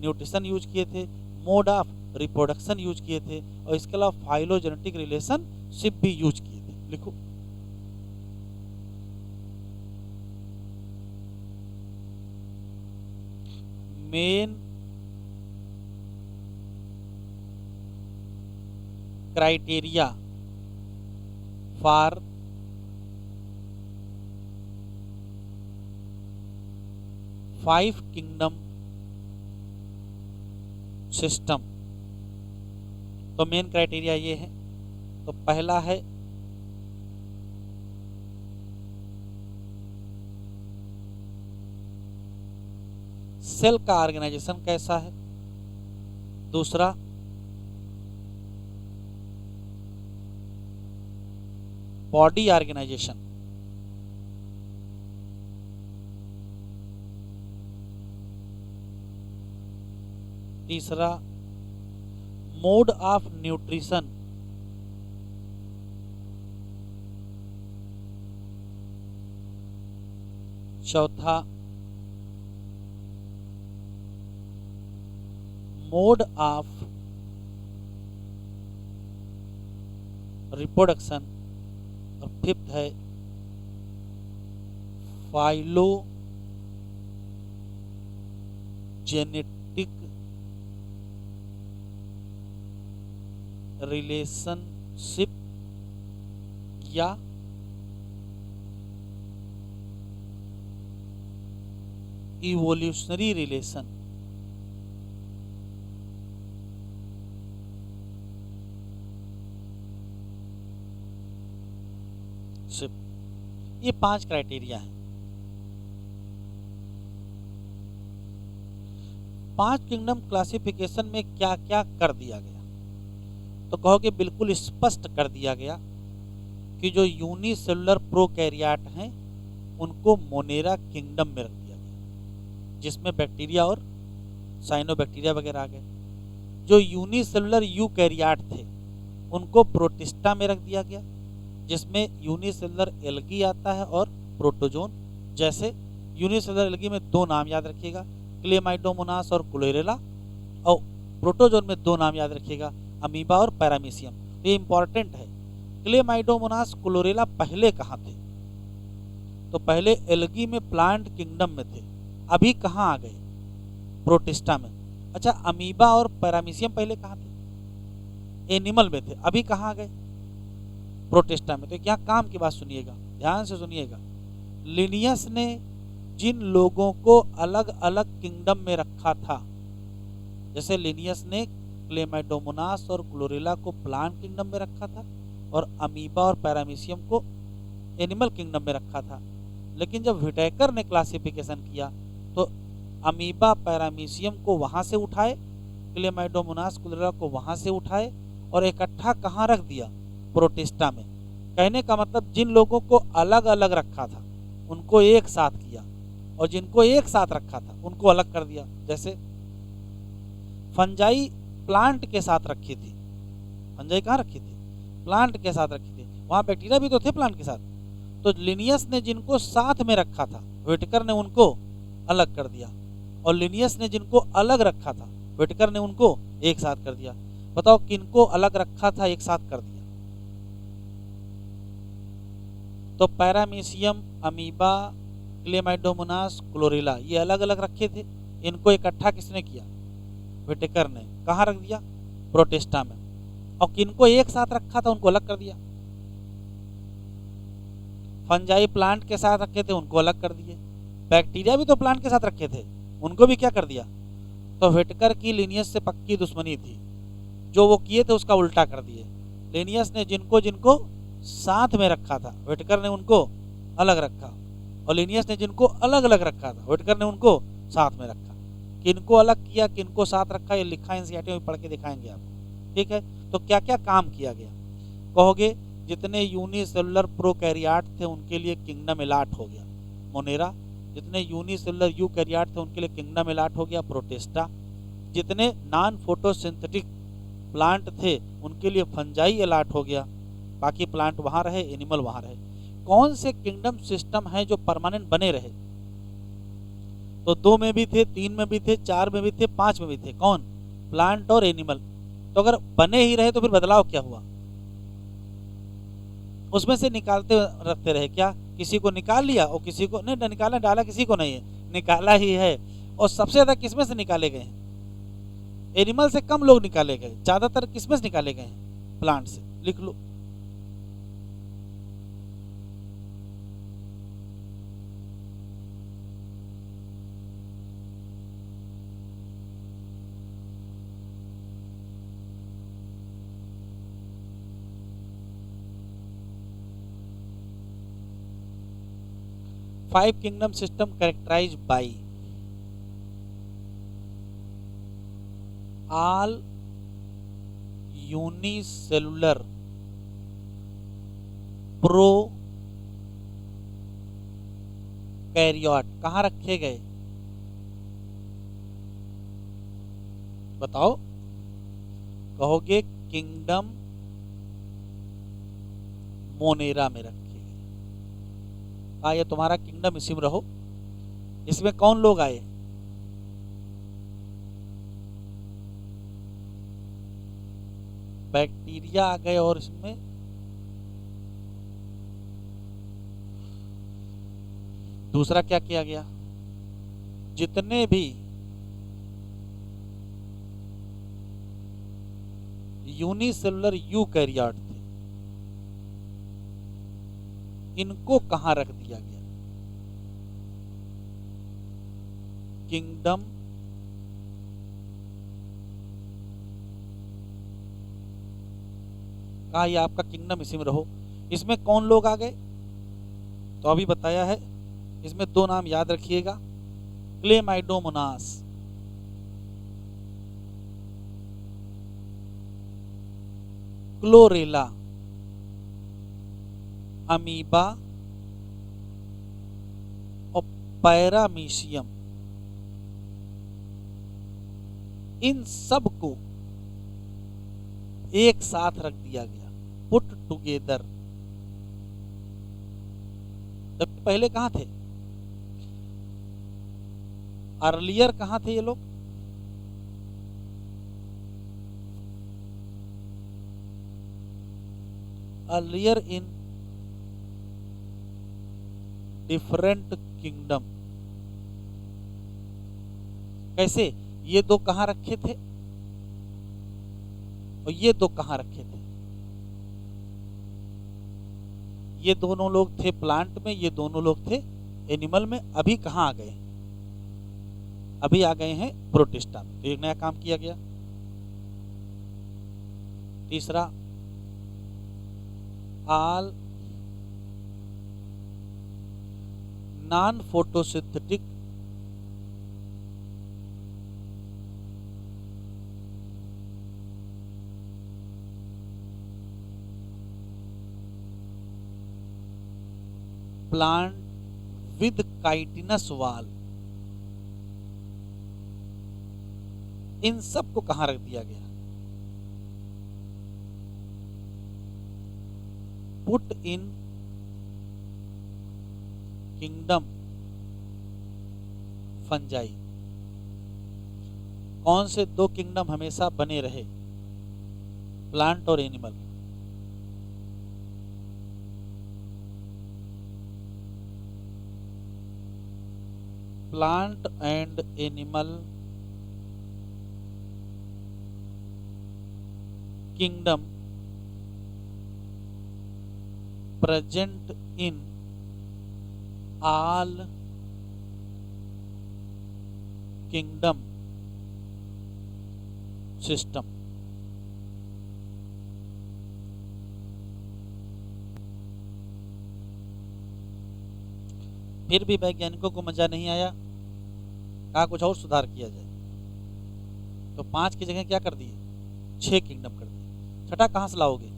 न्यूट्रिशन यूज किए थे, मोड ऑफ रिप्रोडक्शन यूज किए थे, और इसके अलावा फाइलोजेनेटिक रिलेशनशिप भी यूज किए थे। लिखो, main criteria for five kingdom system. तो मेन क्राइटेरिया ये है। तो पहला है सेल का ऑर्गेनाइजेशन कैसा है, दूसरा बॉडी ऑर्गेनाइजेशन, तीसरा मोड ऑफ न्यूट्रिशन, चौथा मोड ऑफ रिप्रोडक्शन, और फिफ्थ है फाइलोजेनेटिक रिलेशनशिप या इवोल्यूशनरी रिलेशन। ये 5 क्राइटेरिया हैं। 5 किंगडम क्लासिफिकेशन में क्या क्या कर दिया गया, तो कहोगे बिल्कुल स्पष्ट कर दिया गया कि जो यूनिसेलुलर प्रोकैरियोट हैं उनको मोनेरा किंगडम में रख दिया गया, जिसमें बैक्टीरिया और साइनोबैक्टीरिया वगैरह आ गए। जो यूनिसेलुलर यूकैरियोट थे उनको प्रोटिस्टा में रख दिया गया, जिसमें यूनिसेलुलर एल्गी आता है और प्रोटोजोन। जैसे यूनिसेलुलर एल्गी में 2 नाम याद रखिएगा, क्लेमाइडोमोनास और क्लोरेला, और प्रोटोजोन में 2 नाम याद रखिएगा, अमीबा और पैरामीशियम। तो ये इंपॉर्टेंट है। क्लेमाइडोमोनास क्लोरेला पहले कहाँ थे, तो पहले एल्गी में प्लांट किंगडम में थे, अभी कहाँ आ गए, प्रोटिस्टा में। अच्छा, अमीबा और पैरामीशियम पहले कहाँ थे, एनिमल में थे, अभी कहाँ आ गए, प्रोटिस्टा में। तो क्या काम की बात सुनिएगा, ध्यान से सुनिएगा। लिनियस ने जिन लोगों को अलग अलग किंगडम में रखा था, जैसे लिनियस ने क्लेमाइडोमोनास और क्लोरेला को प्लांट किंगडम में रखा था और अमीबा और पैरामीशियम को एनिमल किंगडम में रखा था। लेकिन जब विटेकर ने क्लासिफिकेशन किया तो अमीबा पैरामीशियम को वहां से उठाए, क्लेमाइडोमोनास क्लोरेला को वहां से उठाए और इकट्ठा कहाँ रख दिया, प्रोटिस्टा में। कहने का मतलब जिन लोगों को अलग अलग रखा था उनको एक साथ किया, और जिनको एक साथ रखा था उनको अलग कर दिया। जैसे फंजाई प्लांट के साथ रखी थी, फंजाई कहाँ रखी थी, प्लांट के साथ रखी थी, वहां बैक्टीरिया भी तो थे प्लांट के साथ। तो लिनियस ने जिनको साथ में रखा था व्हिटेकर ने उनको अलग कर दिया, और लिनियस ने जिनको अलग रखा था व्हिटेकर ने उनको एक साथ कर दिया। बताओ किनको अलग रखा था एक साथ कर दिया? तो पैरामीशियम, अमीबा, क्लेमाइडोमोनास, क्लोरेला, ये अलग अलग रखे थे, इनको इकट्ठा किसने किया? व्हिटेकर ने। कहाँ रख दिया? प्रोटिस्टा में। और किनको एक साथ रखा था उनको अलग कर दिया। फंजाई प्लांट के साथ रखे थे उनको अलग कर दिए, बैक्टीरिया भी तो प्लांट के साथ रखे थे उनको भी क्या कर दिया? तो व्हिटेकर की लिनियस से पक्की दुश्मनी थी, जो वो किए थे उसका उल्टा कर दिए। लिनियस ने जिनको जिनको साथ में रखा था व्हिटेकर ने उनको अलग रखा, और लिनियस ने जिनको अलग अलग रखा था व्हिटेकर ने उनको साथ में रखा। किनको अलग किया किनको साथ रखा ये लिखा एनसीईआरटी में, पढ़ के दिखाएंगे आपको, ठीक है। तो क्या क्या काम किया गया? कहोगे जितने यूनिसेलुलर प्रोकैरियोट थे उनके लिए किंगडम एलाट हो गया मोनेरा, जितने यूनिसेलुलर यूकैरियोट थे उनके लिए किंगडम एलाट हो गया प्रोटिस्टा, जितने नॉन फोटोसिंथेटिक प्लांट थे उनके लिए फंजाई एलाट हो गया, बाकी प्लांट वहां रहे, एनिमल वहां रहे। कौन से किंगडम सिस्टम है जो परमानेंट बने रहे? तो 2 में भी थे, 3 में भी थे, 4 में भी थे, 5 में भी थे। कौन? प्लांट और एनिमल। तो अगर बने ही रहे तो फिर बदलाव क्या हुआ? उसमें से निकालते रखते रहे क्या? किसी को निकाल लिया और किसी को नहीं निकाला, डाला किसी को नहीं है, निकाला ही है। और सबसे ज्यादा किसमें से निकाले गए हैं? एनिमल से कम लोग निकाले गए, ज्यादातर किसमें से निकाले गए हैं? प्लांट से। लिख लो। Five kingdom system characterized by all unicellular prokaryote कहाँ रखे गए? बताओ। कहोगे किंगडम मोनेरा में रखे गए। ये तुम्हारा किंगडम इसी में रहो। इसमें कौन लोग आए? बैक्टीरिया आ गए, और इसमें दूसरा क्या किया गया? जितने भी यूनिसेलुलर यूकैरियोट थे इनको कहां रख दिया गया? किंगडम कहा, ये आपका किंगडम इसी में रहो। इसमें कौन लोग आ गए? तो अभी बताया है। इसमें 2 नाम याद रखिएगा, क्लेमाइडोमोनास, क्लोरेला, अमीबा और पैरामीशियम। इन सब को एक साथ रख दिया गया, पुट टुगेदर। जब पहले कहां थे? अर्लियर कहां थे ये लोग? Earlier in different kingdom. कैसे? ये 2 कहां रखे थे और ये 2 कहां रखे थे? ये दोनों लोग थे प्लांट में, ये दोनों लोग थे एनिमल में। अभी कहां आ गए? अभी आ गए हैं प्रोटिस्टा में। तो एक नया काम किया गया। तीसरा, all non photosynthetic plant with chitinous वाल, इन सब को कहां रख दिया गया? Put in kingdom fungi. कौन से दो किंगडम हमेशा बने रहे, प्लांट और animal? Plant and animal kingdom present in all kingdom system। फिर भी वैज्ञानिकों को मजा नहीं आया, कहा कुछ और सुधार किया जाए। तो 5 की जगह क्या कर दिए, 6 किंगडम कर दिए। छठा कहां से लाओगे?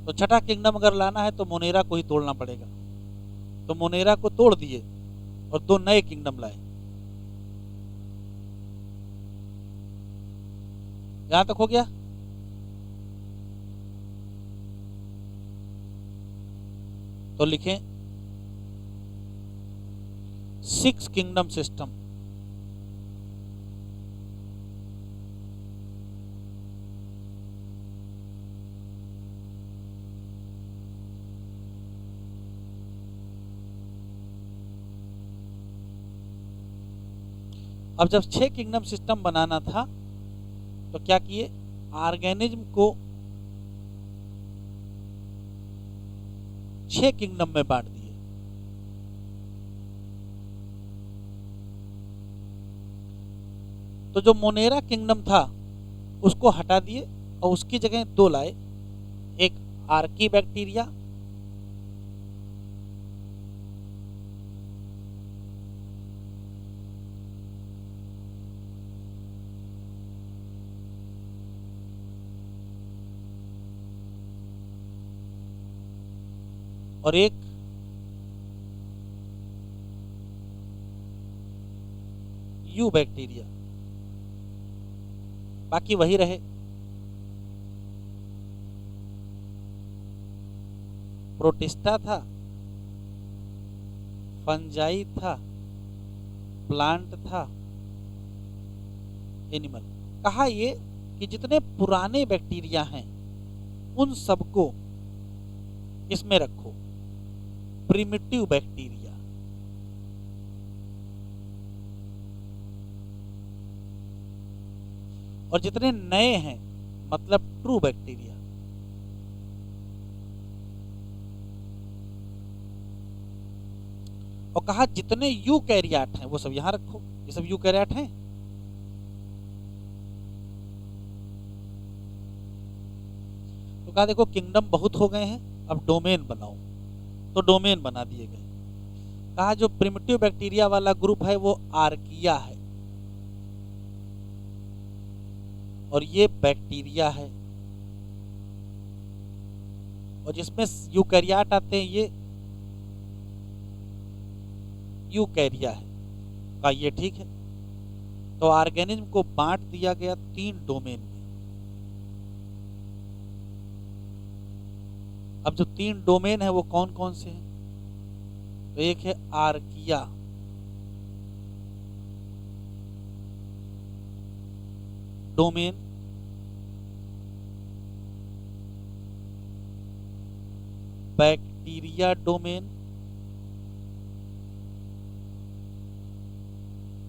तो छठा किंगडम अगर लाना है तो मोनेरा को ही तोड़ना पड़ेगा। तो मोनेरा को तोड़ दिए और 2 नए किंगडम लाए। यहां तक हो गया। तो लिखें 6 किंगडम सिस्टम। अब जब 6 किंगडम सिस्टम बनाना था तो क्या किए, ऑर्गेनिज्म को 6 किंगडम में बांट दिए। तो जो मोनेरा किंगडम था उसको हटा दिए और उसकी जगह 2 लाए, एक आर्की बैक्टीरिया और एक यू बैक्टीरिया। बाकी वही रहे, प्रोटिस्टा था, फंजाई था, प्लांट था, एनिमल। कहा ये कि जितने पुराने बैक्टीरिया हैं उन सबको इसमें रखो, प्रिमिटिव बैक्टीरिया। और जितने नए हैं मतलब ट्रू बैक्टीरिया। और कहा जितने यूकैरियोट हैं वो सब यहां रखो, ये सब यूकैरियोट हैं। तो कहा देखो किंगडम बहुत हो गए हैं, अब डोमेन बनाओ। तो डोमेन बना दिए गए। कहा जो प्रिमिटिव बैक्टीरिया वाला ग्रुप है वो आर्किया है और ये बैक्टीरिया है, और जिसमें यूकैरियोट आते हैं ये यूकैरिया है। कहा ये ठीक है। तो ऑर्गेनिज्म को बांट दिया गया 3 डोमेन में। अब जो 3 डोमेन है वो कौन कौन से हैं? तो एक है आर्किया, डोमेन, बैक्टीरिया डोमेन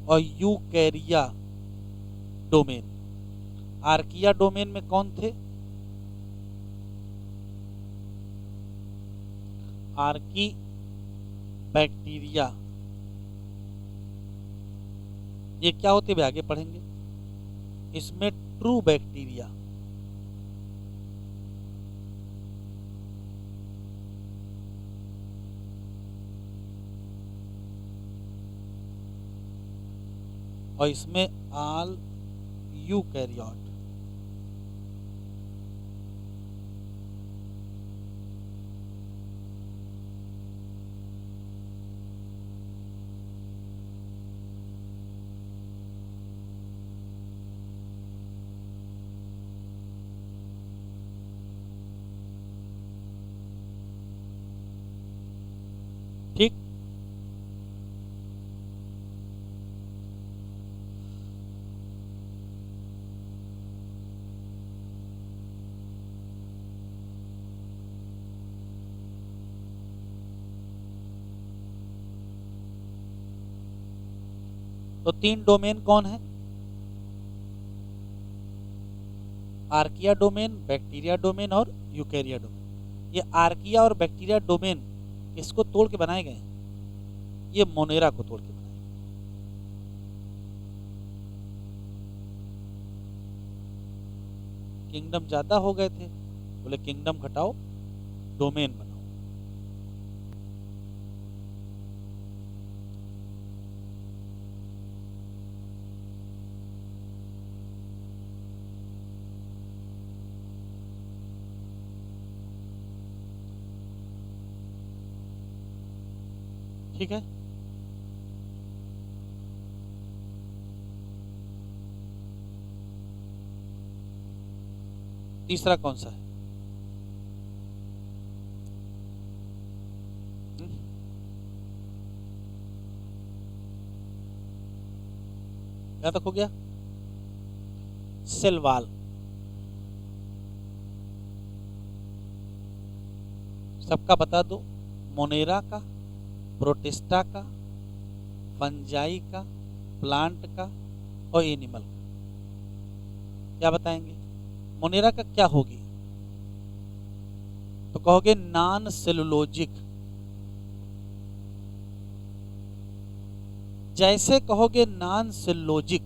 और यूकैरिया डोमेन। आर्किया डोमेन में कौन थे? Archie bacteria. ये क्या होते हैं आगे पढ़ेंगे। इसमें ट्रू बैक्टीरिया, और इसमें ऑल यूकैरियोट। तो 3 डोमेन कौन है? आर्किया डोमेन, बैक्टीरिया डोमेन और यूकेरिया डोमेन। ये आर्किया और बैक्टीरिया डोमेन किसको तोड़ के बनाए गए हैं? ये मोनेरा को तोड़ के बनाए। किंगडम ज्यादा हो गए थे, बोले किंगडम घटाओ, डोमेन बनाओ। ठीक है, तीसरा कौन सा है? क्या तक हो गया? Cell wall. सबका बता दो, मोनेरा का, प्रोटिस्टा का, फंजाई का, प्लांट का और एनिमल का। क्या बताएंगे? मोनेरा का क्या होगी? तो कहोगे नॉन सेलुलोजिक। जैसे कहोगे नॉन सेलुलोजिक,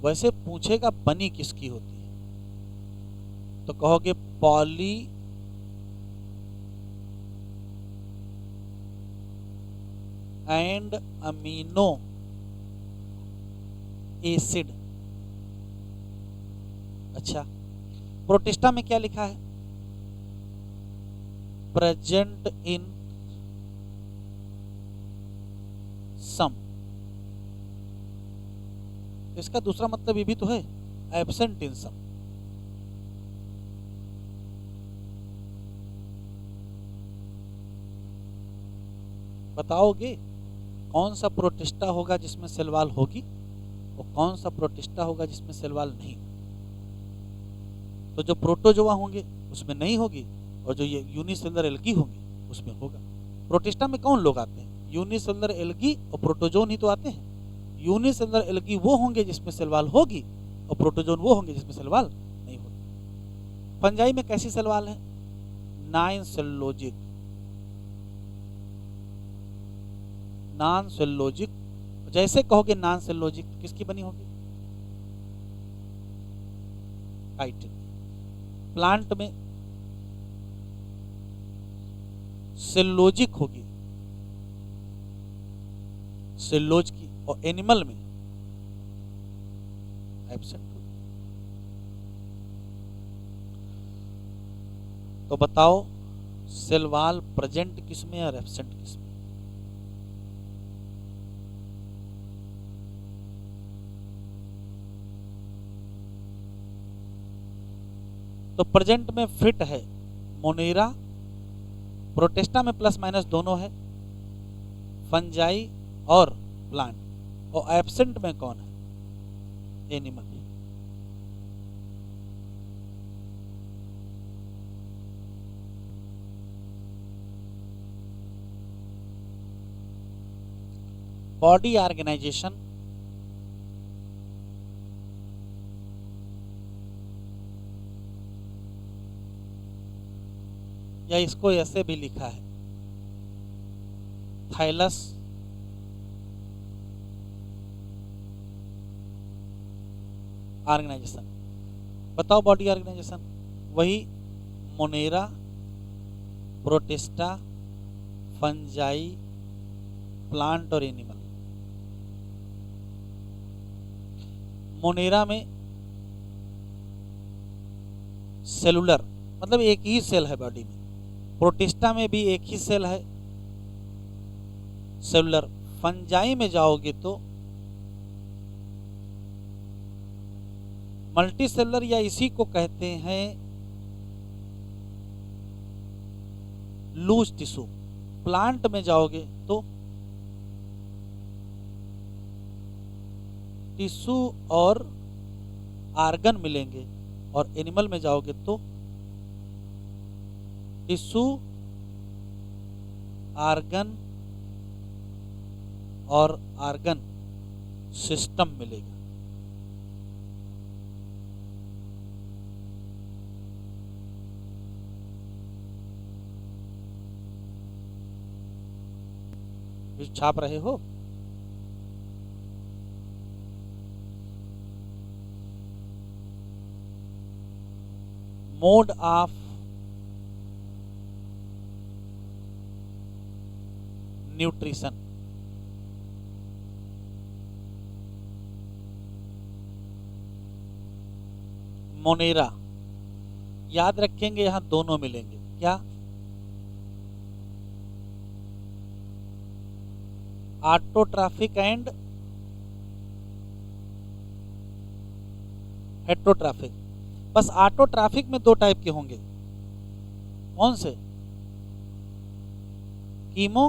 वैसे पूछेगा बनी किसकी होती है? तो कहोगे पॉली एंड अमीनो एसिड। अच्छा, प्रोटिस्टा में क्या लिखा है? प्रेजेंट इन सम। इसका दूसरा मतलब ये भी तो है, एब्सेंट इन सम। बताओगे कौन सा प्रोटिस्टा होगा जिसमें सेल वॉल होगी और कौन सा प्रोटिस्टा होगा जिसमें सेल वॉल नहीं? तो जो प्रोटोजोआ होंगे उसमें नहीं होगी, और जो ये यूनिसेलुलर एल्गी होंगे उसमें होगा। प्रोटिस्टा में कौन लोग आते हैं? यूनिसेलुलर एल्गी और प्रोटोजोन ही तो आते हैं। यूनिसेलुलर एल्गी वो होंगे जिसमें सेल वॉल होगी, और प्रोटोजोन वो होंगे जिसमें सेल वॉल नहीं होगी। फंजाई में कैसी सेल वॉल है? Non cellulosic. Non cellulosic. जैसे कहोगे नॉन सेलुलोजिक तो किसकी बनी होगी? काइटिन। प्लांट में सेलुलोजिक होगी, सेलुलोज की, और एनिमल में एब्सेंट होगी। तो बताओ सेल वॉल प्रेजेंट किसमें और एब्सेंट किसमें? तो प्रेजेंट में फिट है मोनेरा, प्रोटिस्टा में प्लस माइनस दोनों है, फंजाई और प्लांट, और एब्सेंट में कौन है? एनिमल। बॉडी ऑर्गेनाइजेशन या इसको ऐसे भी लिखा है थाइलस ऑर्गेनाइजेशन। बताओ बॉडी ऑर्गेनाइजेशन। वही मोनेरा, प्रोटिस्टा, फंजाई, प्लांट और एनिमल। मोनेरा में सेलुलर मतलब एक ही सेल है बॉडी में, प्रोटिस्टा में भी एक ही सेल है सेलुलर। फंजाई में जाओगे तो मल्टी सेलुलर या इसी को कहते हैं लूज टिश्यू। प्लांट में जाओगे तो टिश्यू और आर्गन मिलेंगे, और एनिमल में जाओगे तो टिश्यू, आर्गन और आर्गन सिस्टम मिलेगा। छाप रहे हो? Mode of nutrition, Monera. याद रखेंगे यहां दोनों मिलेंगे। क्या? Autotrophic and हेट्रोट्राफिक। बस ऑटोट्राफिक में दो टाइप के होंगे। कौन से? कीमो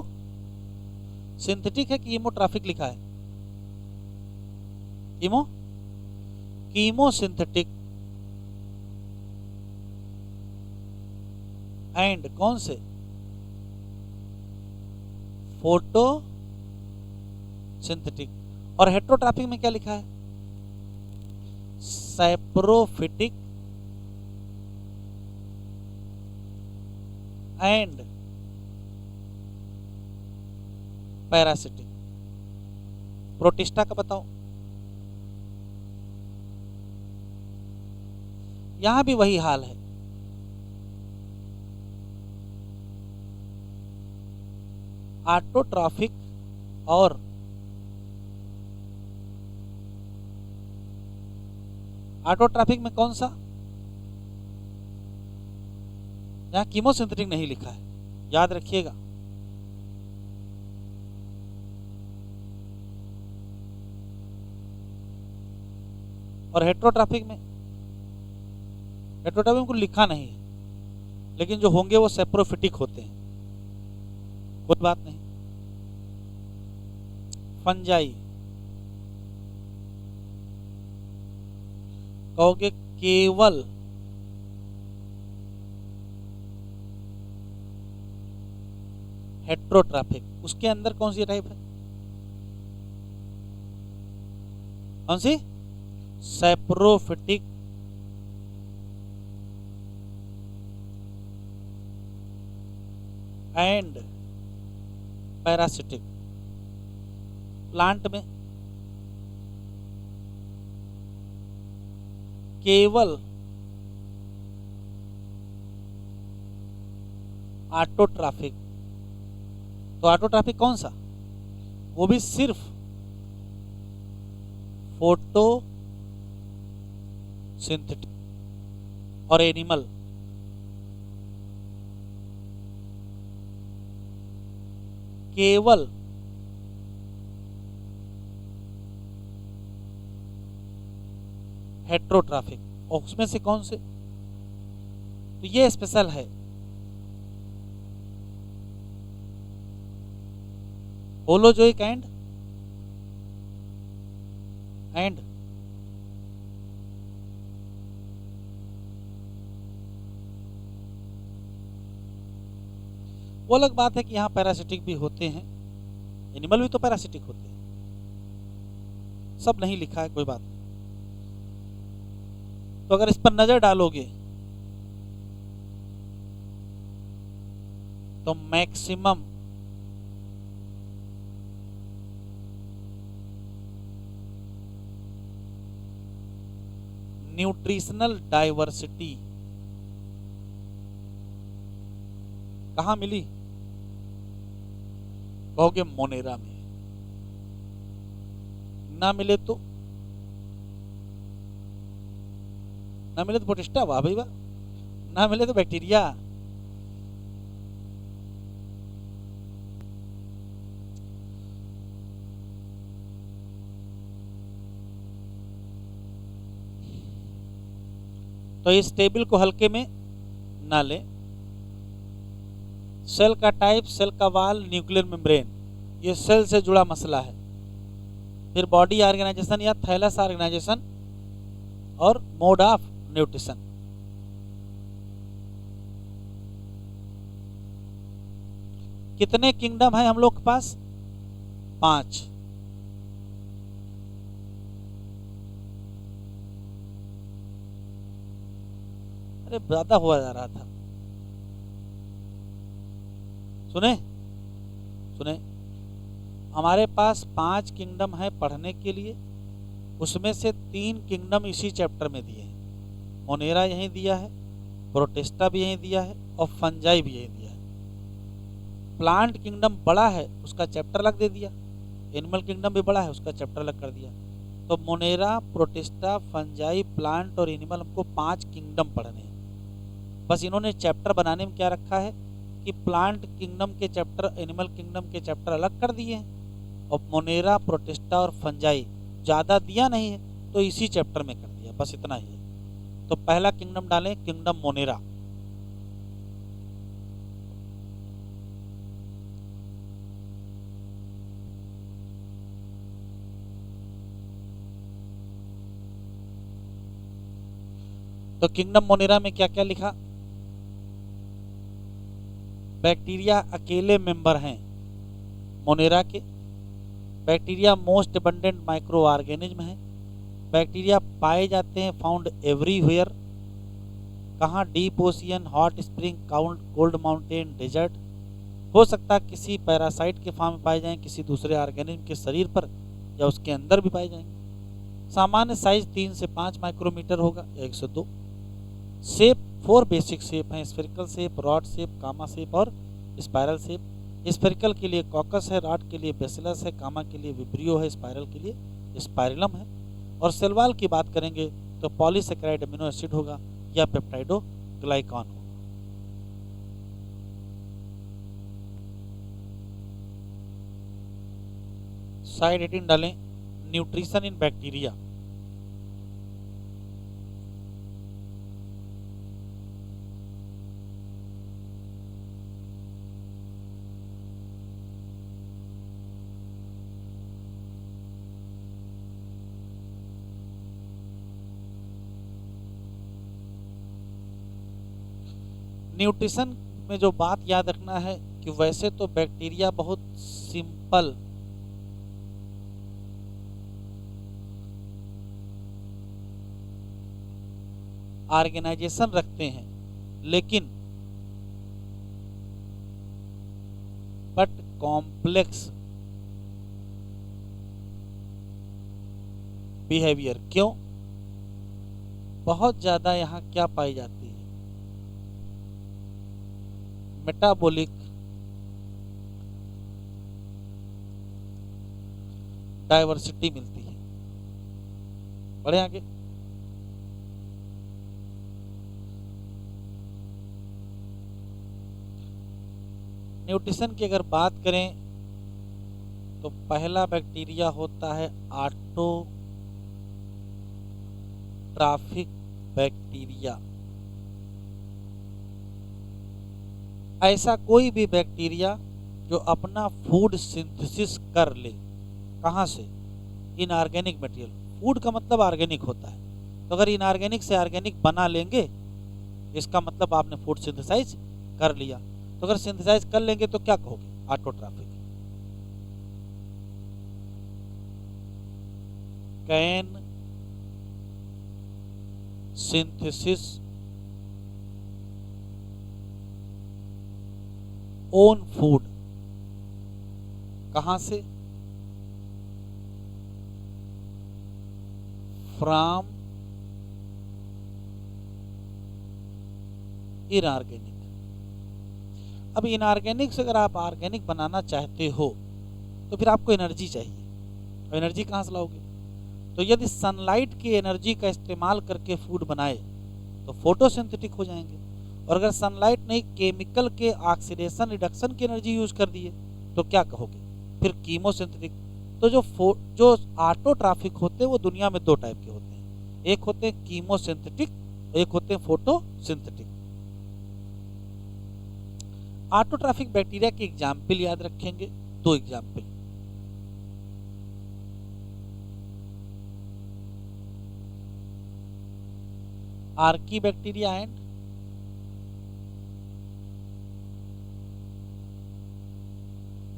सिंथेटिक है, कीमो ट्राफिक लिखा है। कीमो कीमो सिंथेटिक एंड कौन से? Photo synthetic. और हेट्रोट्राफिक में क्या लिखा है? Saprophytic and parasitic. प्रोटिस्टा का बताओ। यहां भी वही हाल है। ऑटोट्राफिक और ऑटोट्राफिक में कौन सा? यहां कीमोसिंथेटिक नहीं लिखा है, याद रखिएगा। और हेट्रोट्राफिक में को लिखा नहीं है, लेकिन जो होंगे वो सेप्रोफिटिक होते हैं। कोई बात नहीं। फंजाई कहोगे केवल हेट्रोट्राफिक। उसके अंदर कौन सी टाइप है? कौन सी? Saprophytic and parasitic. प्लांट में केवल ऑटोट्राफिक। तो ऑटोट्राफिक कौन सा? वो भी सिर्फ फोटो सिंथेटिक और एनिमल। केवल हेट्रोट्राफिक। और उसमें से कौन से? तो ये स्पेशल है। होलोजोइक एंड वो अलग बात है कि यहां पैरासिटिक भी होते हैं, एनिमल भी तो पैरासिटिक होते हैं। सब नहीं लिखा है, कोई बात नहीं। तो अगर इस पर नजर डालोगे तो मैक्सिमम न्यूट्रिशनल डाइवर्सिटी कहां मिली? कहोगे मोनेरा में। ना मिले तो प्रोटिस्टा, वाह भाई वाह। ना मिले तो बैक्टीरिया। तो इस टेबल को हल्के में ना लें। सेल का टाइप, सेल का वाल, न्यूक्लियर मेम्ब्रेन, ये सेल से जुड़ा मसला है। फिर बॉडी ऑर्गेनाइजेशन या थैलस ऑर्गेनाइजेशन और मोड ऑफ न्यूट्रिशन। कितने किंगडम है हम लोग के पास? 5। अरे ज्यादा हुआ जा रहा था। सुने सुने, हमारे पास 5 किंगडम है पढ़ने के लिए, उसमें से 3 किंगडम इसी चैप्टर में दिए हैं। मोनेरा यहीं दिया है, प्रोटिस्टा भी यहीं दिया है और फंजाई भी यहीं दिया है। प्लांट किंगडम बड़ा है, उसका चैप्टर अलग दे दिया। एनिमल किंगडम भी बड़ा है, उसका चैप्टर अलग कर दिया। तो मोनेरा, प्रोटिस्टा, फंजाई, प्लांट और एनिमल, हमको 5 किंगडम पढ़ने हैं। बस इन्होंने चैप्टर बनाने में क्या रखा है कि प्लांट किंगडम के चैप्टर, एनिमल किंगडम के चैप्टर अलग कर दिए हैं, और मोनेरा, प्रोटिस्टा और फंजाई ज़्यादा दिया नहीं है तो इसी चैप्टर में कर दिया, बस इतना ही है। तो पहला किंगडम डालें, किंगडम मोनेरा। तो किंगडम मोनेरा में क्या क्या लिखा? बैक्टीरिया अकेले मेंबर हैं मोनेरा के। Bacteria most abundant micro organism है। बैक्टीरिया पाए जाते हैं फाउंड एवरीवेयर। कहाँ? Deep ocean, hot spring, cold mountain, desert. हो सकता है किसी पैरासाइट के फॉर्म में पाए जाएं, किसी दूसरे ऑर्गेनिज्म के शरीर पर या उसके अंदर भी पाए जाएंगे। सामान्य साइज 3 से 5 माइक्रोमीटर होगा या 1 से 2। शेप 4 बेसिक शेप हैं, स्फेरिकल शेप, रॉड शेप, कामा शेप और स्पाइरल शेप। स्फेरिकल के लिए कॉकस है, रॉड के लिए बेसिलस है, कामा के लिए विब्रियो है, स्पाइरल के लिए स्पाइरलम है। और सेल वॉल की बात करेंगे तो पॉलीसेकेराइड अमीनो एसिड होगा या पेप्टाइडो ग्लाइकॉन होगा। साइड 18 डालें, न्यूट्रिशन इन बैक्टीरिया। न्यूट्रिशन में जो बात याद रखना है कि वैसे तो बैक्टीरिया बहुत सिंपल ऑर्गेनाइजेशन रखते हैं, लेकिन बट कॉम्प्लेक्स बिहेवियर। क्यों? बहुत ज्यादा यहाँ क्या पाई जाती है? मेटाबॉलिक डाइवर्सिटी मिलती है। बढ़े आगे। न्यूट्रिशन की अगर बात करें तो पहला बैक्टीरिया होता है ऑटोट्राफिक बैक्टीरिया। ऐसा कोई भी बैक्टीरिया जो अपना फूड सिंथेसिस कर ले। कहाँ से? Inorganic material. फूड का मतलब ऑर्गेनिक होता है, तो अगर इनऑर्गेनिक से ऑर्गेनिक बना लेंगे इसका मतलब आपने फूड सिंथेसाइज कर लिया। तो अगर सिंथेसाइज कर लेंगे तो क्या कहोगे? Autotrophic. Can synthesis own food. कहां से? From inorganic. अब इनऑर्गेनिक से अगर आप ऑर्गेनिक बनाना चाहते हो तो फिर आपको एनर्जी चाहिए, और एनर्जी कहाँ से लाओगे? तो यदि सनलाइट की एनर्जी का इस्तेमाल करके फूड बनाए तो फोटोसिंथेटिक हो जाएंगे, और अगर सनलाइट नहीं केमिकल के ऑक्सीडेशन रिडक्शन की एनर्जी यूज कर दिए तो क्या कहोगे? फिर कीमोसिंथेटिक। तो जो ऑटोट्राफिक होते हैं वो दुनिया में 2 टाइप के होते हैं, एक होते हैं कीमोसिंथेटिक, एक होते हैं फोटोसिंथेटिक। ऑटोट्राफिक बैक्टीरिया के एग्जाम्पल याद रखेंगे, 2 example. Archie bacteria and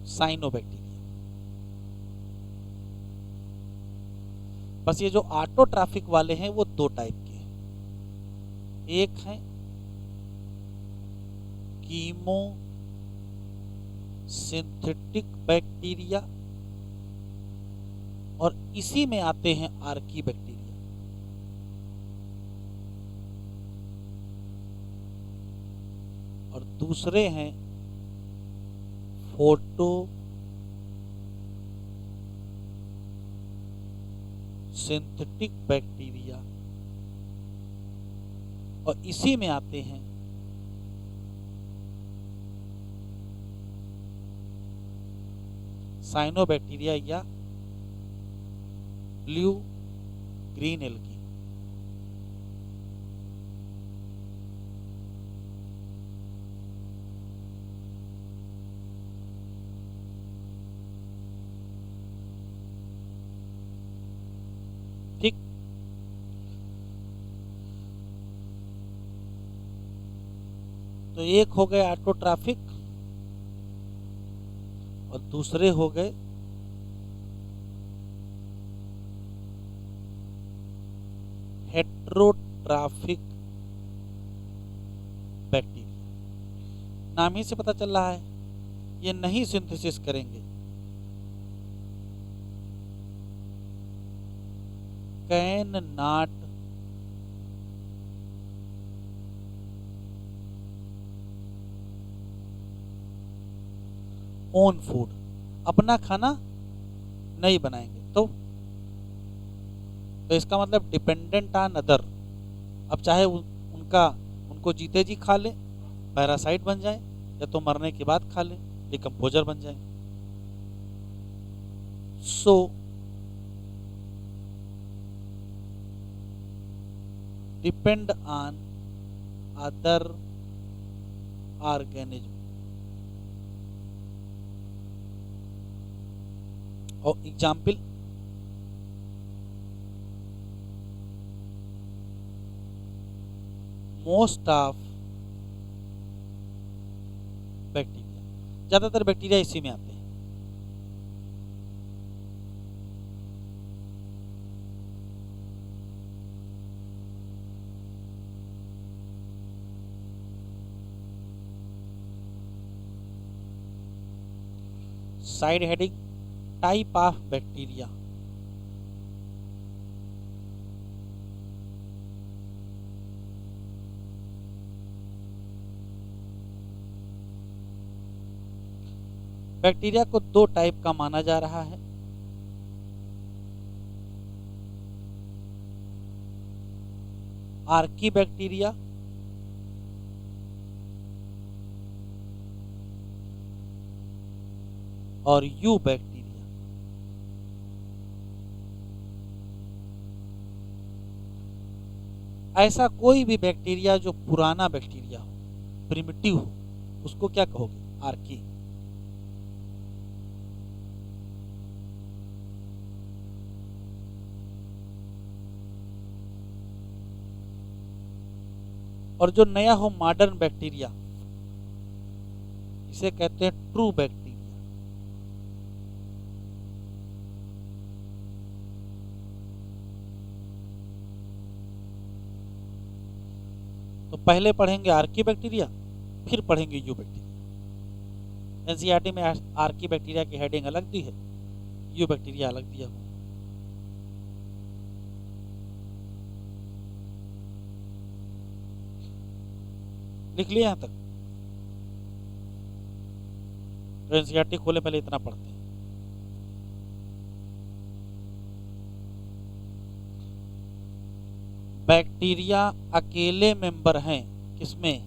cyanobacteria. बस ये जो ऑटोट्राफिक वाले हैं वो 2 टाइप के हैं, एक है कीमो सिंथेटिक बैक्टीरिया, और इसी में आते हैं आर्की बैक्टीरिया। और दूसरे हैं फोटो सिंथेटिक बैक्टीरिया, और इसी में आते हैं साइनोबैक्टीरिया या ब्लू ग्रीन एल्गी। ठीक, तो एक हो गए ऑटोट्रॉफिक और दूसरे हो गए हेट्रोट्रॉफिक बैक्टीरिया। नाम ही से पता चल रहा है ये नहीं सिंथेसिस करेंगे, कैन नॉट ओन फूड, अपना खाना नहीं बनाएंगे। तो इसका मतलब डिपेंडेंट ऑन अदर। अब चाहे उनको जीते जी खा ले, पैरासाइट बन जाए, या तो मरने के बाद खा ले, डिकम्पोजर बन जाए। सो डिपेंड ऑन अदर ऑर्गेनिज्म। और एग्जाम्पल, मोस्ट ऑफ बैक्टीरिया, ज्यादातर बैक्टीरिया इसी में आते हैं। Side heading, type of bacteria. Bacteria को दो टाइप का माना जा रहा है। आर्की बैक्टीरिया और यू बैक्टीरिया। ऐसा कोई भी बैक्टीरिया जो पुराना बैक्टीरिया हो, प्रिमिटिव हो, उसको क्या कहोगे? आर्की। और जो नया हो मॉडर्न बैक्टीरिया, इसे कहते हैं ट्रू बैक्टीरिया। तो पहले पढ़ेंगे आर्की बैक्टीरिया, फिर पढ़ेंगे यू बैक्टीरिया। एनसीईआरटी में आर्की बैक्टीरिया की हेडिंग अलग दी है, यू बैक्टीरिया अलग दिया हुआ। लिख लिया यहां तक? तो एनसीईआरटी खोले पहले इतना पढ़ते हैं। बैक्टीरिया अकेले मेंबर हैं किसमें?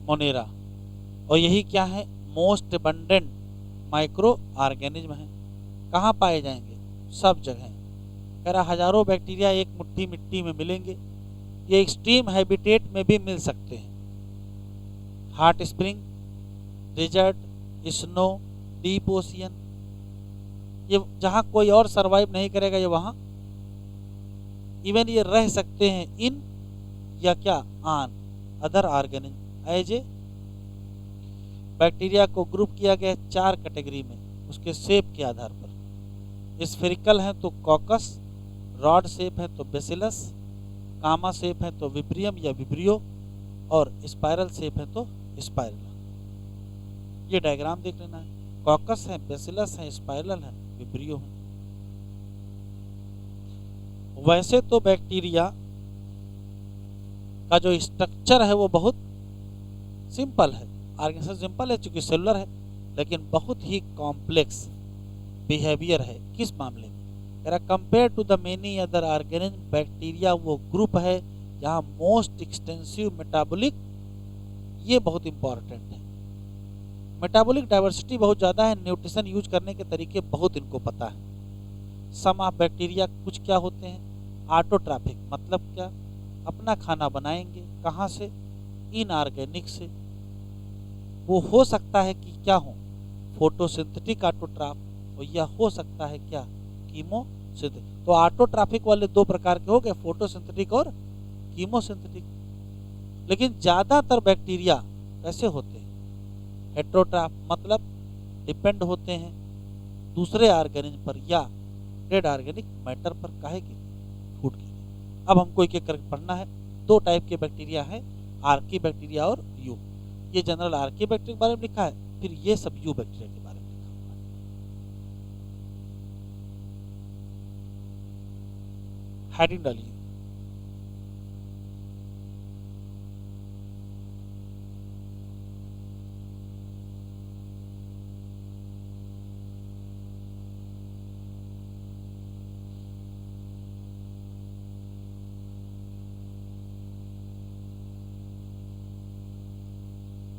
मोनेरा। और यही क्या है? मोस्ट अबंडेंट माइक्रो ऑर्गेनिज्म है। कहाँ पाए जाएंगे? सब जगह। कह रहा हजारों बैक्टीरिया एक मुट्ठी मिट्टी में मिलेंगे। ये एक्सट्रीम हैबिटेट में भी मिल सकते हैं। Hot spring, desert, snow, deep ocean, ये जहां कोई और सरवाइव नहीं करेगा, ये वहां इवन ये रह सकते हैं इन या क्या on other organism as a. Bacteria को ग्रुप किया गया 4 कैटेगरी में उसके शेप के आधार पर। स्फेरिकल है तो कॉकस, रॉड शेप है तो बेसिलस, कामा शेप है तो विब्रियम या विब्रियो, और स्पाइरल शेप है तो स्पाइरुला। ये डायग्राम देख लेना है। कॉकस है, बेसिलस है, स्पाइरल है, विब्रियो है। वैसे तो बैक्टीरिया का जो स्ट्रक्चर है वो बहुत सिंपल है, ऑर्गेनाइजेशन सिंपल है चूंकि सेलुलर है, लेकिन बहुत ही कॉम्प्लेक्स बिहेवियर है। किस मामले में? Compare to the many other organism, bacteria वो ग्रुप है जहाँ मोस्ट एक्सटेंसिव मेटाबॉलिक, ये बहुत इंपॉर्टेंट है, मेटाबॉलिक डाइवर्सिटी बहुत ज़्यादा है, न्यूट्रिशन यूज करने के तरीके बहुत इनको पता है। सम ऑफ बैक्टीरिया कुछ क्या होते हैं, ऑटोट्रॉफिक, मतलब क्या, अपना खाना बनाएंगे, कहाँ से, इनऑर्गेनिक से। वो हो सकता है कि क्या हो, फोटोसिंथेटिक ऑटोट्रॉफ, और यह हो सकता है क्या, कीमोसिंथेटिक। तो ऑटोट्रॉफिक वाले दो प्रकार के हो गए, फोटोसिंथेटिक और कीमोसिंथेटिक। लेकिन ज़्यादातर बैक्टीरिया कैसे होते हैं, हेट्रोट्रॉफ, मतलब डिपेंड होते हैं दूसरे ऑर्गेनिज्म पर या डेड ऑर्गेनिक मैटर पर, काहे के, फूड के लिए। अब हमको एक एक करके पढ़ना है। दो टाइप के बैक्टीरिया हैं, आर्की बैक्टीरिया और यू। ये जनरल आर्की बैक्टीरिया के बारे में लिखा है, फिर ये सब यू बैक्टीरिया के बारे में लिखा हुआ है। हेडिंग डालिए।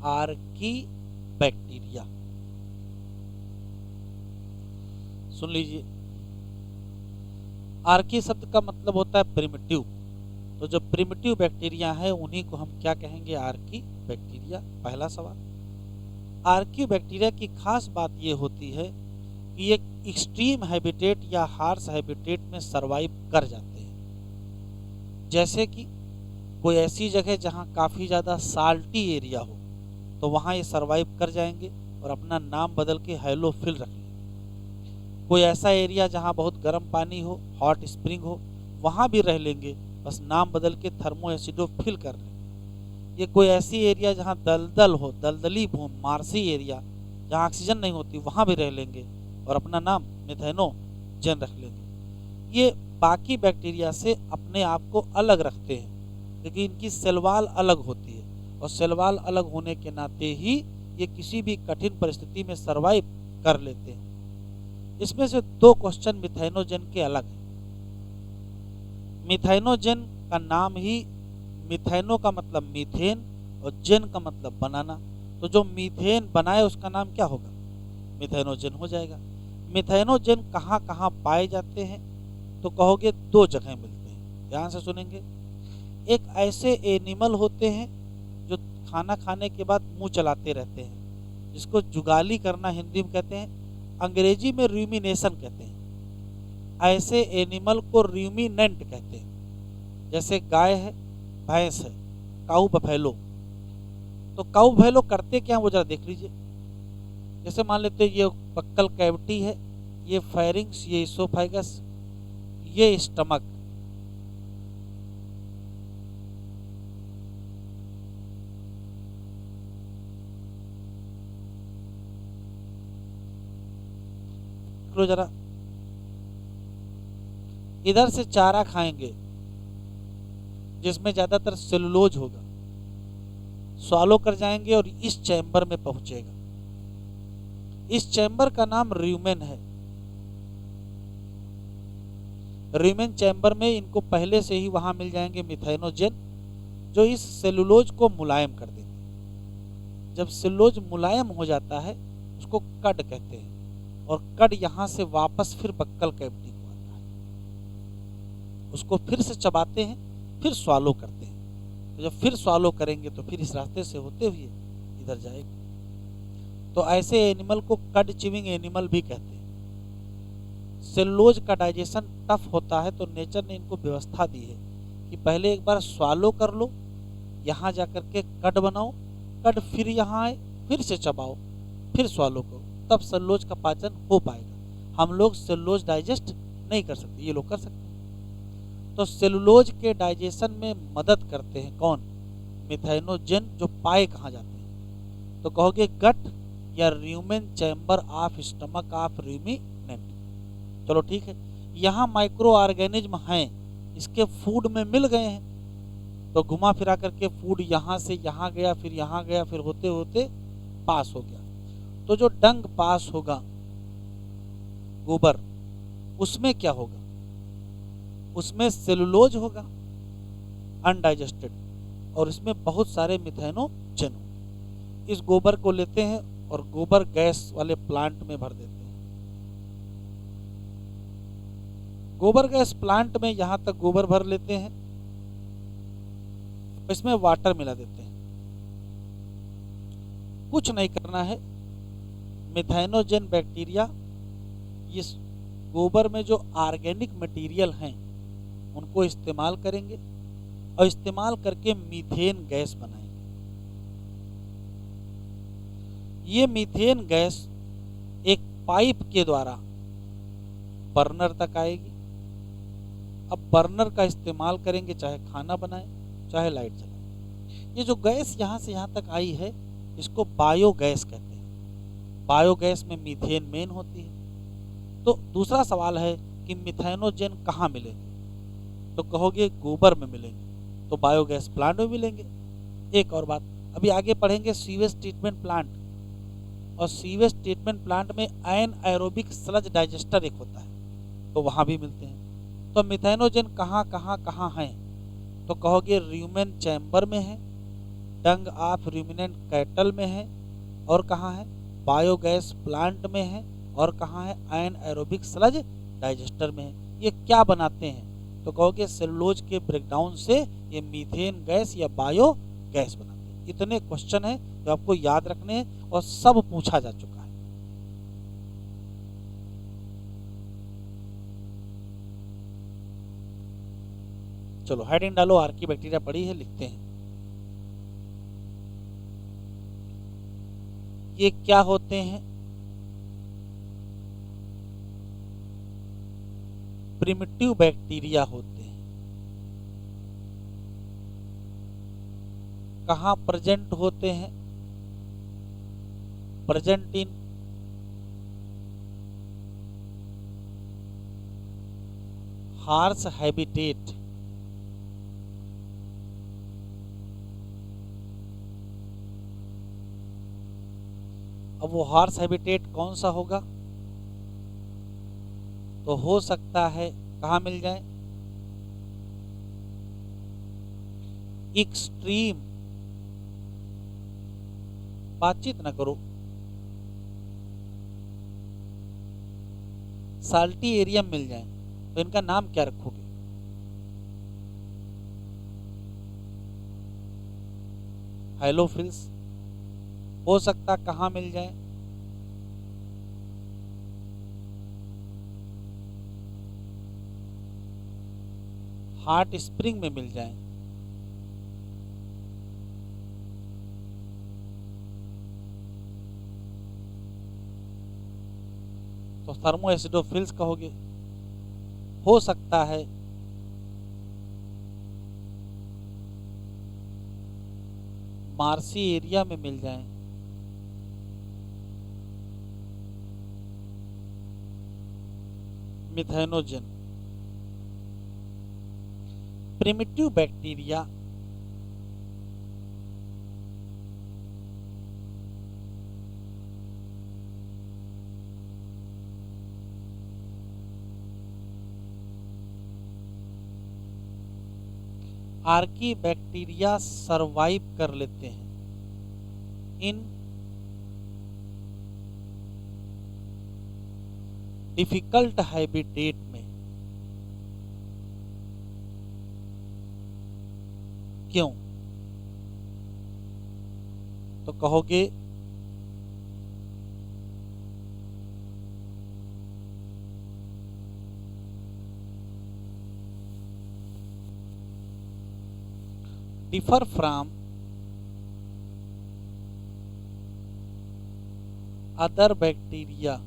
आर्की बैक्टीरिया, सुन लीजिए। आर्की शब्द का मतलब होता है प्रिमिटिव, तो जो प्रिमिटिव बैक्टीरिया है उन्हीं को हम क्या कहेंगे, आर्की बैक्टीरिया। पहला सवाल, आर्की बैक्टीरिया की खास बात ये होती है कि एक एक्सट्रीम हैबिटेट या हार्श हैबिटेट में सरवाइव कर जाते हैं। जैसे कि कोई ऐसी जगह जहाँ काफ़ी ज़्यादा साल्टी एरिया हो तो वहाँ ये सरवाइव कर जाएंगे और अपना नाम बदल के हैलोफिल रख लेंगे। कोई ऐसा एरिया जहाँ बहुत गर्म पानी हो, हॉट स्प्रिंग हो, वहाँ भी रह लेंगे, बस नाम बदल के थर्मो एसिडोफिल कर लेंगे। ये कोई ऐसी एरिया जहाँ दलदल हो, दलदली भूमि, मार्सी एरिया जहाँ ऑक्सीजन नहीं होती, वहाँ भी रह लेंगे और अपना नाम मिथेनोजेन रख लेंगे। ये बाकी बैक्टीरिया से अपने आप को अलग रखते हैं, क्योंकि इनकी सेल वॉल अलग होती है और सेल वॉल अलग होने के नाते ही ये किसी भी कठिन परिस्थिति में सरवाइव कर लेते हैं। इसमें से दो क्वेश्चन मिथेनोजेन के अलग हैं। मिथेनोजेन का नाम ही, मिथेनो का मतलब मीथेन और जेन का मतलब बनाना, तो जो मीथेन बनाए उसका नाम क्या होगा, मिथेनोजेन हो जाएगा। मिथेनोजेन कहाँ कहाँ पाए जाते हैं, तो कहोगे दो जगह मिलते हैं, ध्यान से सुनेंगे। एक ऐसे एनिमल होते हैं जो खाना खाने के बाद मुंह चलाते रहते हैं, जिसको जुगाली करना हिंदी में कहते हैं, अंग्रेजी में रूमिनेशन कहते हैं। ऐसे एनिमल को रूमिनेंट कहते हैं। जैसे गाय है, भैंस है, काऊ बफेलो। तो काऊ बफेलो करते क्या, वो जरा देख लीजिए। जैसे मान लेते हैं ये बक्कल कैविटी है, ये फेरिंग्स, ये इसोफेगस, ये स्टमक। जरा इधर से चारा खाएंगे जिसमें ज्यादातर सेलुलोज होगा, स्वालो कर जाएंगे और इस चैम्बर में पहुंचेगा। इस चैम्बर का नाम र्यूमेन है। र्यूमेन चैम्बर में इनको पहले से ही वहां मिल जाएंगे मिथेनोजेन, जो इस सेलुलोज को मुलायम कर देंगे। जब सेलुलोज मुलायम हो जाता है उसको कड कहते हैं, और कड यहां से वापस फिर बक्कल कैविटी को आता है, उसको फिर से चबाते हैं, फिर स्वालो करते हैं। तो जब फिर स्वालो करेंगे तो फिर इस रास्ते से होते हुए इधर जाएगा। तो ऐसे एनिमल को कड चिविंग एनिमल भी कहते हैं। सेलुलोज का डाइजेशन टफ होता है, तो नेचर ने इनको व्यवस्था दी है कि पहले एक बार स्वालो कर लो, यहाँ जाकर के कड बनाओ, कड फिर यहाँ आए, फिर से चबाओ, फिर स्वालो करो, तब सेलुलोज का पाचन हो पाएगा। हम लोग सेलुलोज डाइजेस्ट नहीं कर सकते, ये लोग कर सकते हैं। तो सेलुलोज के डाइजेशन में मदद करते हैं कौन, मिथेनोजेन, जो पाए कहाँ जाते हैं, तो कहोगे गट या rumen chamber of stomach of ruminant. चलो ठीक है, यहाँ माइक्रो ऑर्गेनिज्म हैं, इसके फूड में मिल गए हैं, तो घुमा फिरा करके फूड यहाँ से यहाँ गया, फिर यहाँ गया, फिर होते होते पास हो गया। तो जो डंग पास होगा, गोबर, उसमें क्या होगा? उसमें सेलुलोज होगा अनडाइजेस्टेड, और इसमें बहुत सारे मिथेनोजेन होंगे। इस गोबर को लेते हैं और गोबर गैस वाले प्लांट में भर देते हैं। गोबर गैस प्लांट में यहां तक गोबर भर लेते हैं, इसमें वाटर मिला देते हैं। कुछ नहीं करना है, मिथेनोजेन बैक्टीरिया इस गोबर में जो ऑर्गेनिक मटेरियल हैं उनको इस्तेमाल करेंगे और इस्तेमाल करके मीथेन गैस बनाएंगे। ये मीथेन गैस एक पाइप के द्वारा बर्नर तक आएगी। अब बर्नर का इस्तेमाल करेंगे, चाहे खाना बनाएं चाहे लाइट जलाएं। ये जो गैस यहाँ से यहाँ तक आई है, इसको बायोगैस कहते हैं। बायोगैस में मीथेन मेन होती है। तो दूसरा सवाल है कि मिथेनोजेन कहाँ मिलेंगे? तो कहोगे गोबर में मिलेंगे, तो बायोगैस प्लांट में मिलेंगे। एक और बात, अभी आगे पढ़ेंगे सीवेज ट्रीटमेंट प्लांट, और सीवेज ट्रीटमेंट प्लांट में एनएरोबिक स्लज डाइजेस्टर एक होता है, तो वहाँ भी मिलते हैं। तो मिथेनोजेन कहाँ कहाँ कहाँ हैं? तो कहोगे र्यूमेन चैम्बर में है, डंग ऑफ रूमिनेंट कैटल में है, और कहाँ है? बायोगैस प्लांट में है, और कहाँ है? एनएरोबिक स्लज डाइजेस्टर में है। ये क्या बनाते हैं? तो कहोगे सेलुलोज के ब्रेकडाउन से ये मीथेन गैस या बायो गैस बनाते हैं। इतने क्वेश्चन हैं जो आपको याद रखने हैं और सब पूछा जा चुका है। चलो हेडिंग डालो, आर्की बैक्टीरिया पड़ी है, लिखते हैं। ये क्या होते हैं? प्रिमिटिव बैक्टीरिया होते हैं। कहाँ प्रेजेंट होते हैं? Present in harsh habitat. अब वो हार्श हैबिटेट कौन सा होगा? तो हो सकता है कहाँ मिल जाए? एक्सट्रीम, बातचीत ना करो, साल्टी एरिया मिल जाए। तो इनका नाम क्या रखोगे? हाइलोफिल्स। हो सकता कहाँ मिल जाए? हार्ट स्प्रिंग में मिल जाए। तो थर्मो एसिडोफिल्स कहोगे। हो सकता है मार्सी एरिया में मिल जाए। Methanogen. Primitive bacteria archaebacteria survive कर लेते हैं इन डिफिकल्ट हैबिटेट में। क्यों? तो कहोगे differ from other bacteria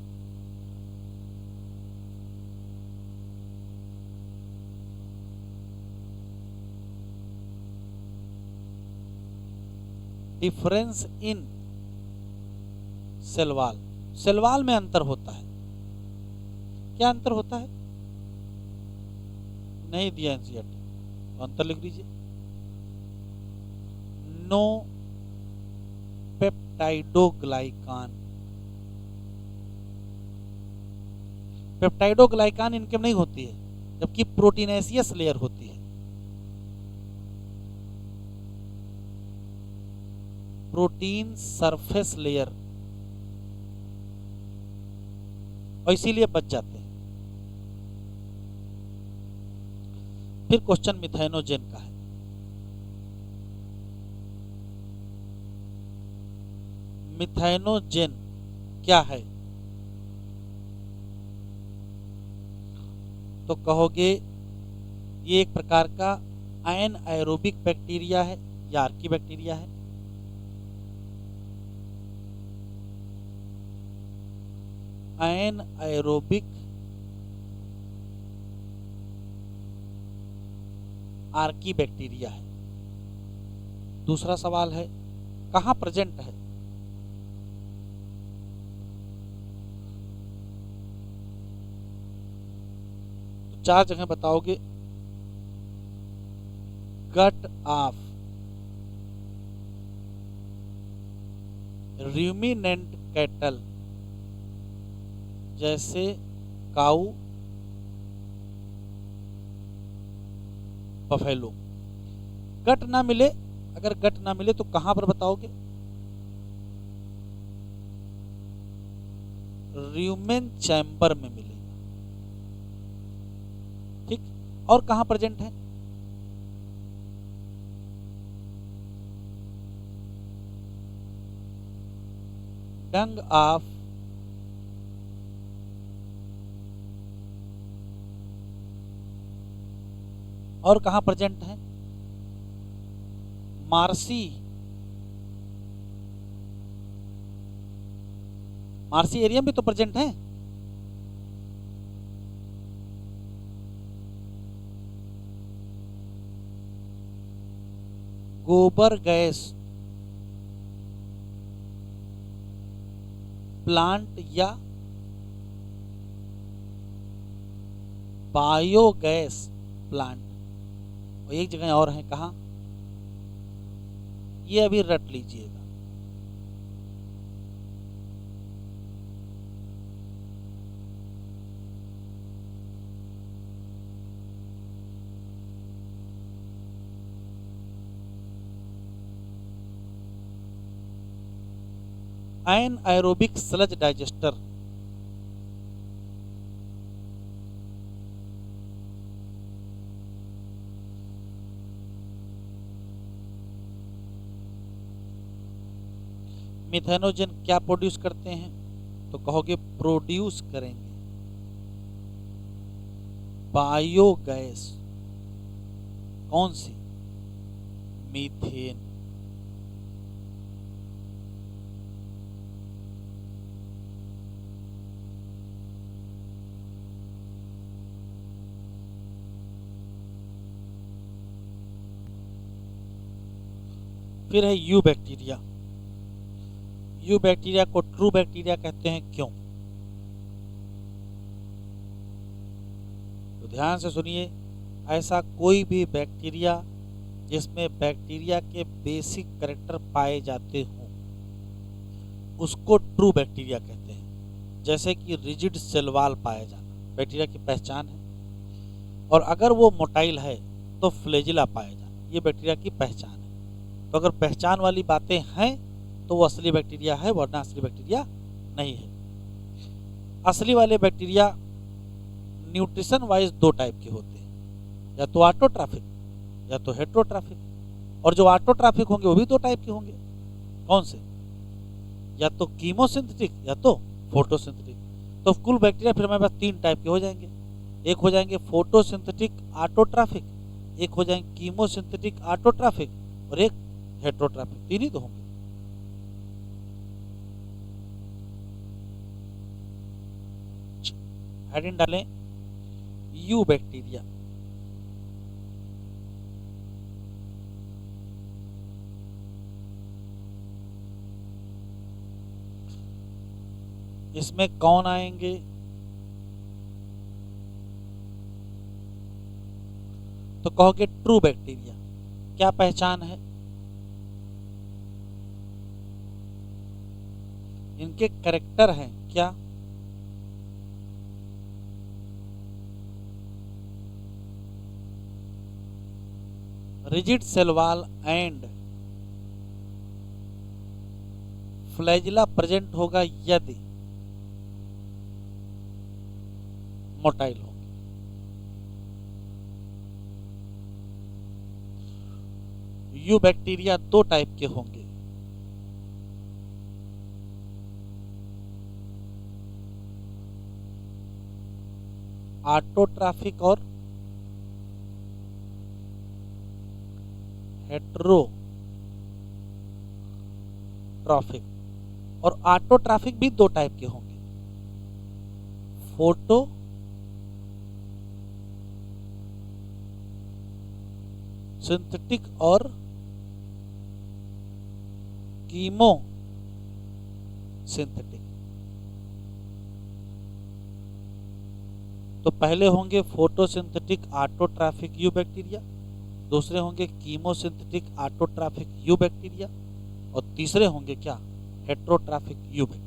difference in cell wall. Cell wall में अंतर होता है। क्या अंतर होता है? नहीं दिया एनसीईआरटी, तो अंतर लिख लीजिए। नो पेप्टाइडोग्लाइकान। पेप्टाइडोग्लाइकान इनके में नहीं होती है, जबकि प्रोटीनेशियस लेयर होती है। प्रोटीन सरफेस लेयर, और इसीलिए बच जाते हैं। फिर क्वेश्चन मिथेनोजेन का है। मिथेनोजेन क्या है? तो कहोगे ये एक प्रकार का एनाएरोबिक बैक्टीरिया है या आर्की बैक्टीरिया है। एनाएरोबिक आर्की बैक्टीरिया है। दूसरा सवाल है कहाँ प्रेजेंट है? तो 4 जगह बताओगे। गट ऑफ रूमिनेंट कैटल, जैसे काऊ, बफेलो। गट ना मिले, अगर गट ना मिले तो कहां पर बताओगे? र्यूमेन चैम्बर में मिलेगा। ठीक, और कहां प्रेजेंट है? डंग ऑफ और कहां प्रेजेंट है? मार्सी। मार्सी एरिया में तो प्रेजेंट है। गोबर गैस प्लांट या बायोगैस प्लांट। और एक जगह और है, कहा? ये अभी रट लीजिएगा। एनाएरोबिक स्लज डाइजेस्टर। मिथेनोजन क्या प्रोड्यूस करते हैं? तो कहोगे प्रोड्यूस करेंगे बायोगैस। कौन सी? मीथेन। फिर है यू बैक्टीरिया। यू बैक्टीरिया को ट्रू बैक्टीरिया कहते हैं, क्यों? तो ध्यान से सुनिए, ऐसा कोई भी बैक्टीरिया जिसमें बैक्टीरिया के बेसिक कैरेक्टर पाए जाते हों उसको ट्रू बैक्टीरिया कहते हैं। जैसे कि रिजिड सेल वॉल पाया जाना बैक्टीरिया की पहचान है, और अगर वो मोटाइल है तो फ्लैजिला पाया जाना ये बैक्टीरिया की पहचान है। तो अगर पहचान वाली बातें हैं तो वो असली बैक्टीरिया है, वरना असली बैक्टीरिया नहीं है। असली वाले बैक्टीरिया न्यूट्रिशन वाइज 2 टाइप के होते हैं, या तो ऑटोट्रॉफिक या तो हेट्रोट्रॉफिक। और जो ऑटोट्रॉफिक होंगे वो भी 2 टाइप के होंगे। कौन से? या तो कीमोसिंथेटिक या तो फोटोसिंथेटिक। तो कुल बैक्टीरिया फिर हमारे पास 3 टाइप के हो जाएंगे। एक हो जाएंगे फोटोसिंथेटिक ऑटोट्रॉफिक, एक हो जाएंगे कीमोसिंथेटिक ऑटोट्रॉफिक, और एक हेट्रोट्रॉफिक। 3 ही तो होंगे। हेडिंग डालें यू बैक्टीरिया। इसमें कौन आएंगे? तो कहोगे ट्रू बैक्टीरिया। क्या पहचान है? इनके कैरेक्टर हैं क्या? Rigid cell wall and flagella present होगा यदि मोटाइल होंगे। यू बैक्टीरिया दो टाइप के होंगे, ऑटोट्रॉफिक और हेटेरोट्रॉफिक। और ऑटोट्रॉफिक भी दो टाइप के होंगे, फोटो सिंथेटिक और कीमो सिंथेटिक। तो पहले होंगे फोटोसिंथेटिक ऑटोट्रॉफिक यू बैक्टीरिया, दूसरे होंगे कीमोसिंथेटिक ऑटोट्रॉफिक यू बैक्टीरिया, और तीसरे होंगे क्या? Heterotrophic you bacteria.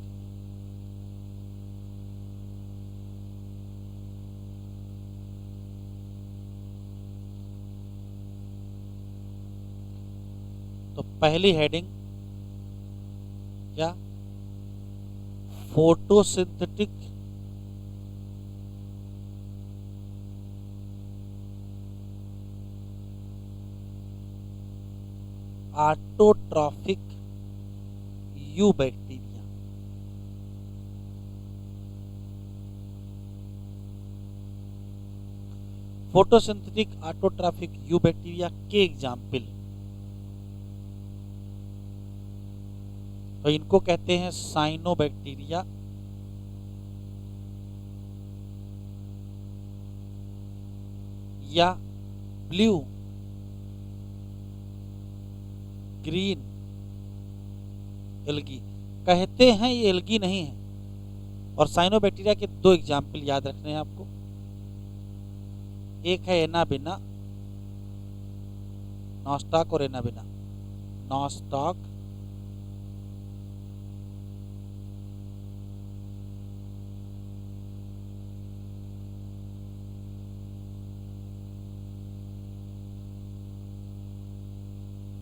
तो पहली हेडिंग क्या? Photosynthetic autotrophic you bacteria. Photosynthetic autotrophic you bacteria के एग्जाम्पल, तो इनको कहते हैं साइनोबैक्टीरिया, या ब्लू ग्रीन एल्गी। कहते हैं, ये एल्गी नहीं है। और साइनोबैक्टीरिया के दो एग्जाम्पल याद रखने हैं आपको। एक है एनाबिना, नॉस्टॉक और एनाबिना। नॉस्टॉक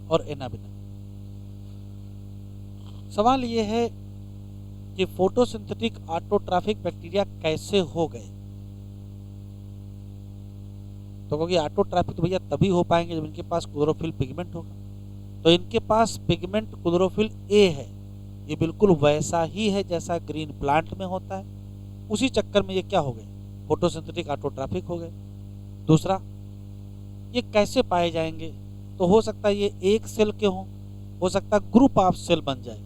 और एनाबिना। सवाल यह है कि फोटोसिंथेटिक ऑटोट्रॉफिक बैक्टीरिया कैसे हो गए। तो क्योंकि ऑटोट्रॉफिक तो भैया तभी हो पाएंगे जब इनके पास क्लोरोफिल पिगमेंट होगा। तो इनके पास पिगमेंट क्लोरोफिल ए है, ये बिल्कुल वैसा ही है जैसा ग्रीन प्लांट में होता है। उसी चक्कर में ये क्या हो गए? फोटोसिंथेटिक ऑटोट्रॉफिक हो गए। दूसरा, ये कैसे पाए जाएंगे? तो हो सकता है ये एक सेल के हों, हो सकता है ग्रुप ऑफ सेल बन जाए,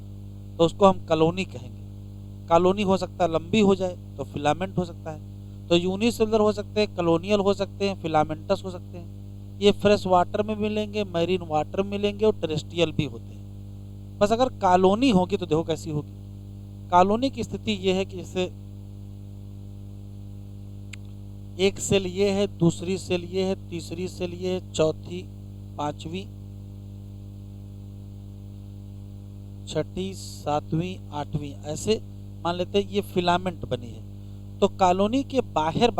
तो उसको हम कॉलोनी कहेंगे। कॉलोनी हो सकता है लंबी हो जाए तो फिलामेंट हो सकता है। तो यूनिसेलुलर हो सकते हैं, कॉलोनियल हो सकते हैं, फिलामेंटस हो सकते हैं। ये फ्रेश वाटर में मिलेंगे, मैरीन वाटर में मिलेंगे और टेरेस्ट्रियल भी होते हैं। बस अगर कॉलोनी होगी तो देखो कैसी होगी। कॉलोनी की स्थिति ये है कि जैसे एक सेल ये है, दूसरी सेल ये है, तीसरी सेल ये है, चौथी, पांचवी, छठी, सातवीं, आठवीं, ऐसे मान लेते हैं ये फिलामेंट बनी है। तो कॉलोनी के बाहर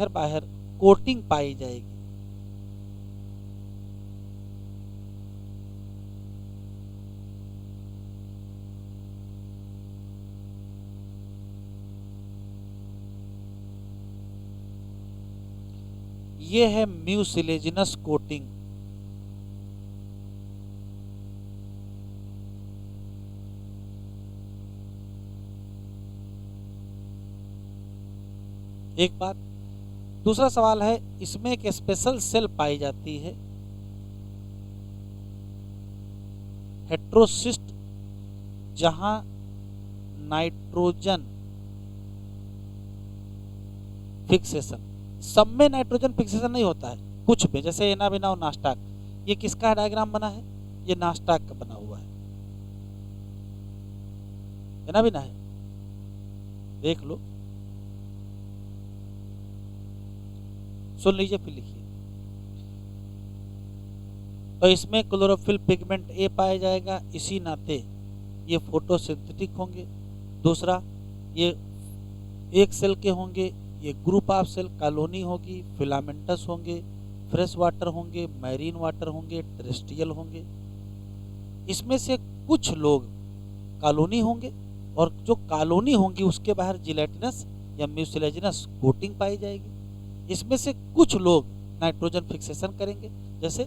बाहर कोटिंग पाई जाएगी। ये है म्यूसिलेजिनस कोटिंग। एक बात। दूसरा सवाल है, इसमें एक स्पेशल सेल पाई जाती है, हेट्रोसिस्ट, जहां नाइट्रोजन फिक्सेशन, सब में नाइट्रोजन फिक्सेशन नहीं होता है, कुछ में, जैसे एनाबिना और नास्टाक। ये किसका डायग्राम बना है? ये नास्टाक का बना हुआ है। है ना भी ना है, देख लो, सुन लीजिए फिर लिखिए। तो इसमें क्लोरोफिल पिगमेंट ए पाया जाएगा, इसी नाते ये फोटोसिंथेटिक होंगे। दूसरा, ये एक सेल के होंगे, ये ग्रुप ऑफ सेल कॉलोनी होगी, फिलामेंटस होंगे, फ्रेश वाटर होंगे, मैरीन वाटर होंगे, टेरेस्ट्रियल होंगे। इसमें से कुछ लोग कॉलोनी होंगे और जो कॉलोनी होंगी उसके बाहर जिलेटिनस या म्यूसिलेजिनस कोटिंग पाई जाएगी। इसमें से कुछ लोग नाइट्रोजन फिक्सेशन करेंगे, जैसे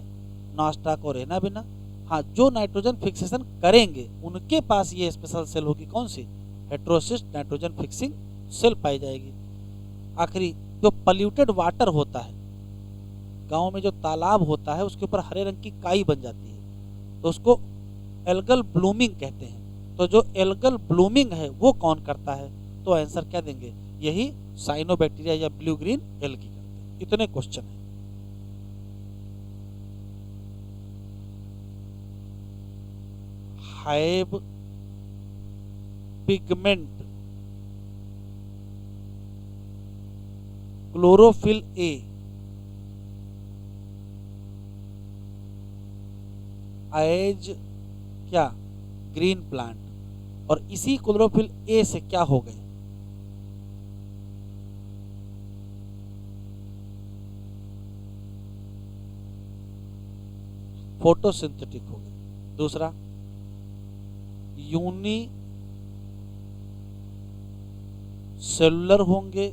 नॉस्टाक और एनाबिना। हाँ, जो नाइट्रोजन फिक्सेशन करेंगे उनके पास ये स्पेशल सेल होगी, कौन सी, हेट्रोसिस्ट नाइट्रोजन फिक्सिंग सेल पाई जाएगी। आखिरी, जो पल्यूटेड वाटर होता है, गांव में जो तालाब होता है उसके ऊपर हरे रंग की काई बन जाती है, तो उसको एल्गल ब्लूमिंग कहते हैं। तो जो एल्गल ब्लूमिंग है वो कौन करता है, तो आंसर क्या देंगे, यही साइनोबैक्टीरिया या ब्लू ग्रीन एल्गी करते हैं। इतने क्वेश्चन है। Hive pigment chlorophyll A as क्या, ग्रीन प्लांट, और इसी क्लोरोफिल ए से क्या हो गए, फोटोसिंथेटिक हो गए। दूसरा, यूनी सेलुलर होंगे,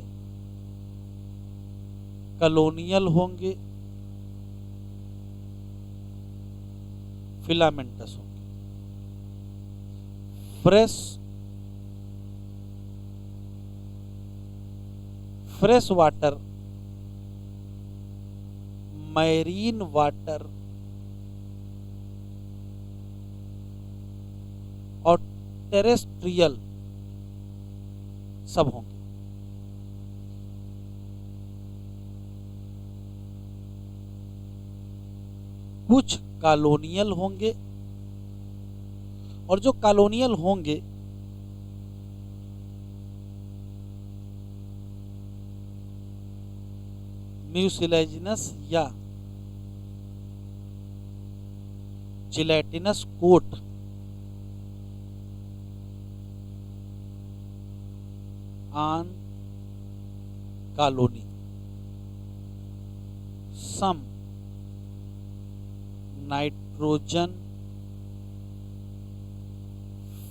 कॉलोनियल होंगे, फिलामेंटस होंगे। फ्रेश वाटर, मैरीन वाटर और टेरेस्ट्रियल सब होंगे। कुछ कॉलोनियल होंगे, और जो कॉलोनियल होंगे म्यूसिलेजिनस या gelatinous coat on colony, some nitrogen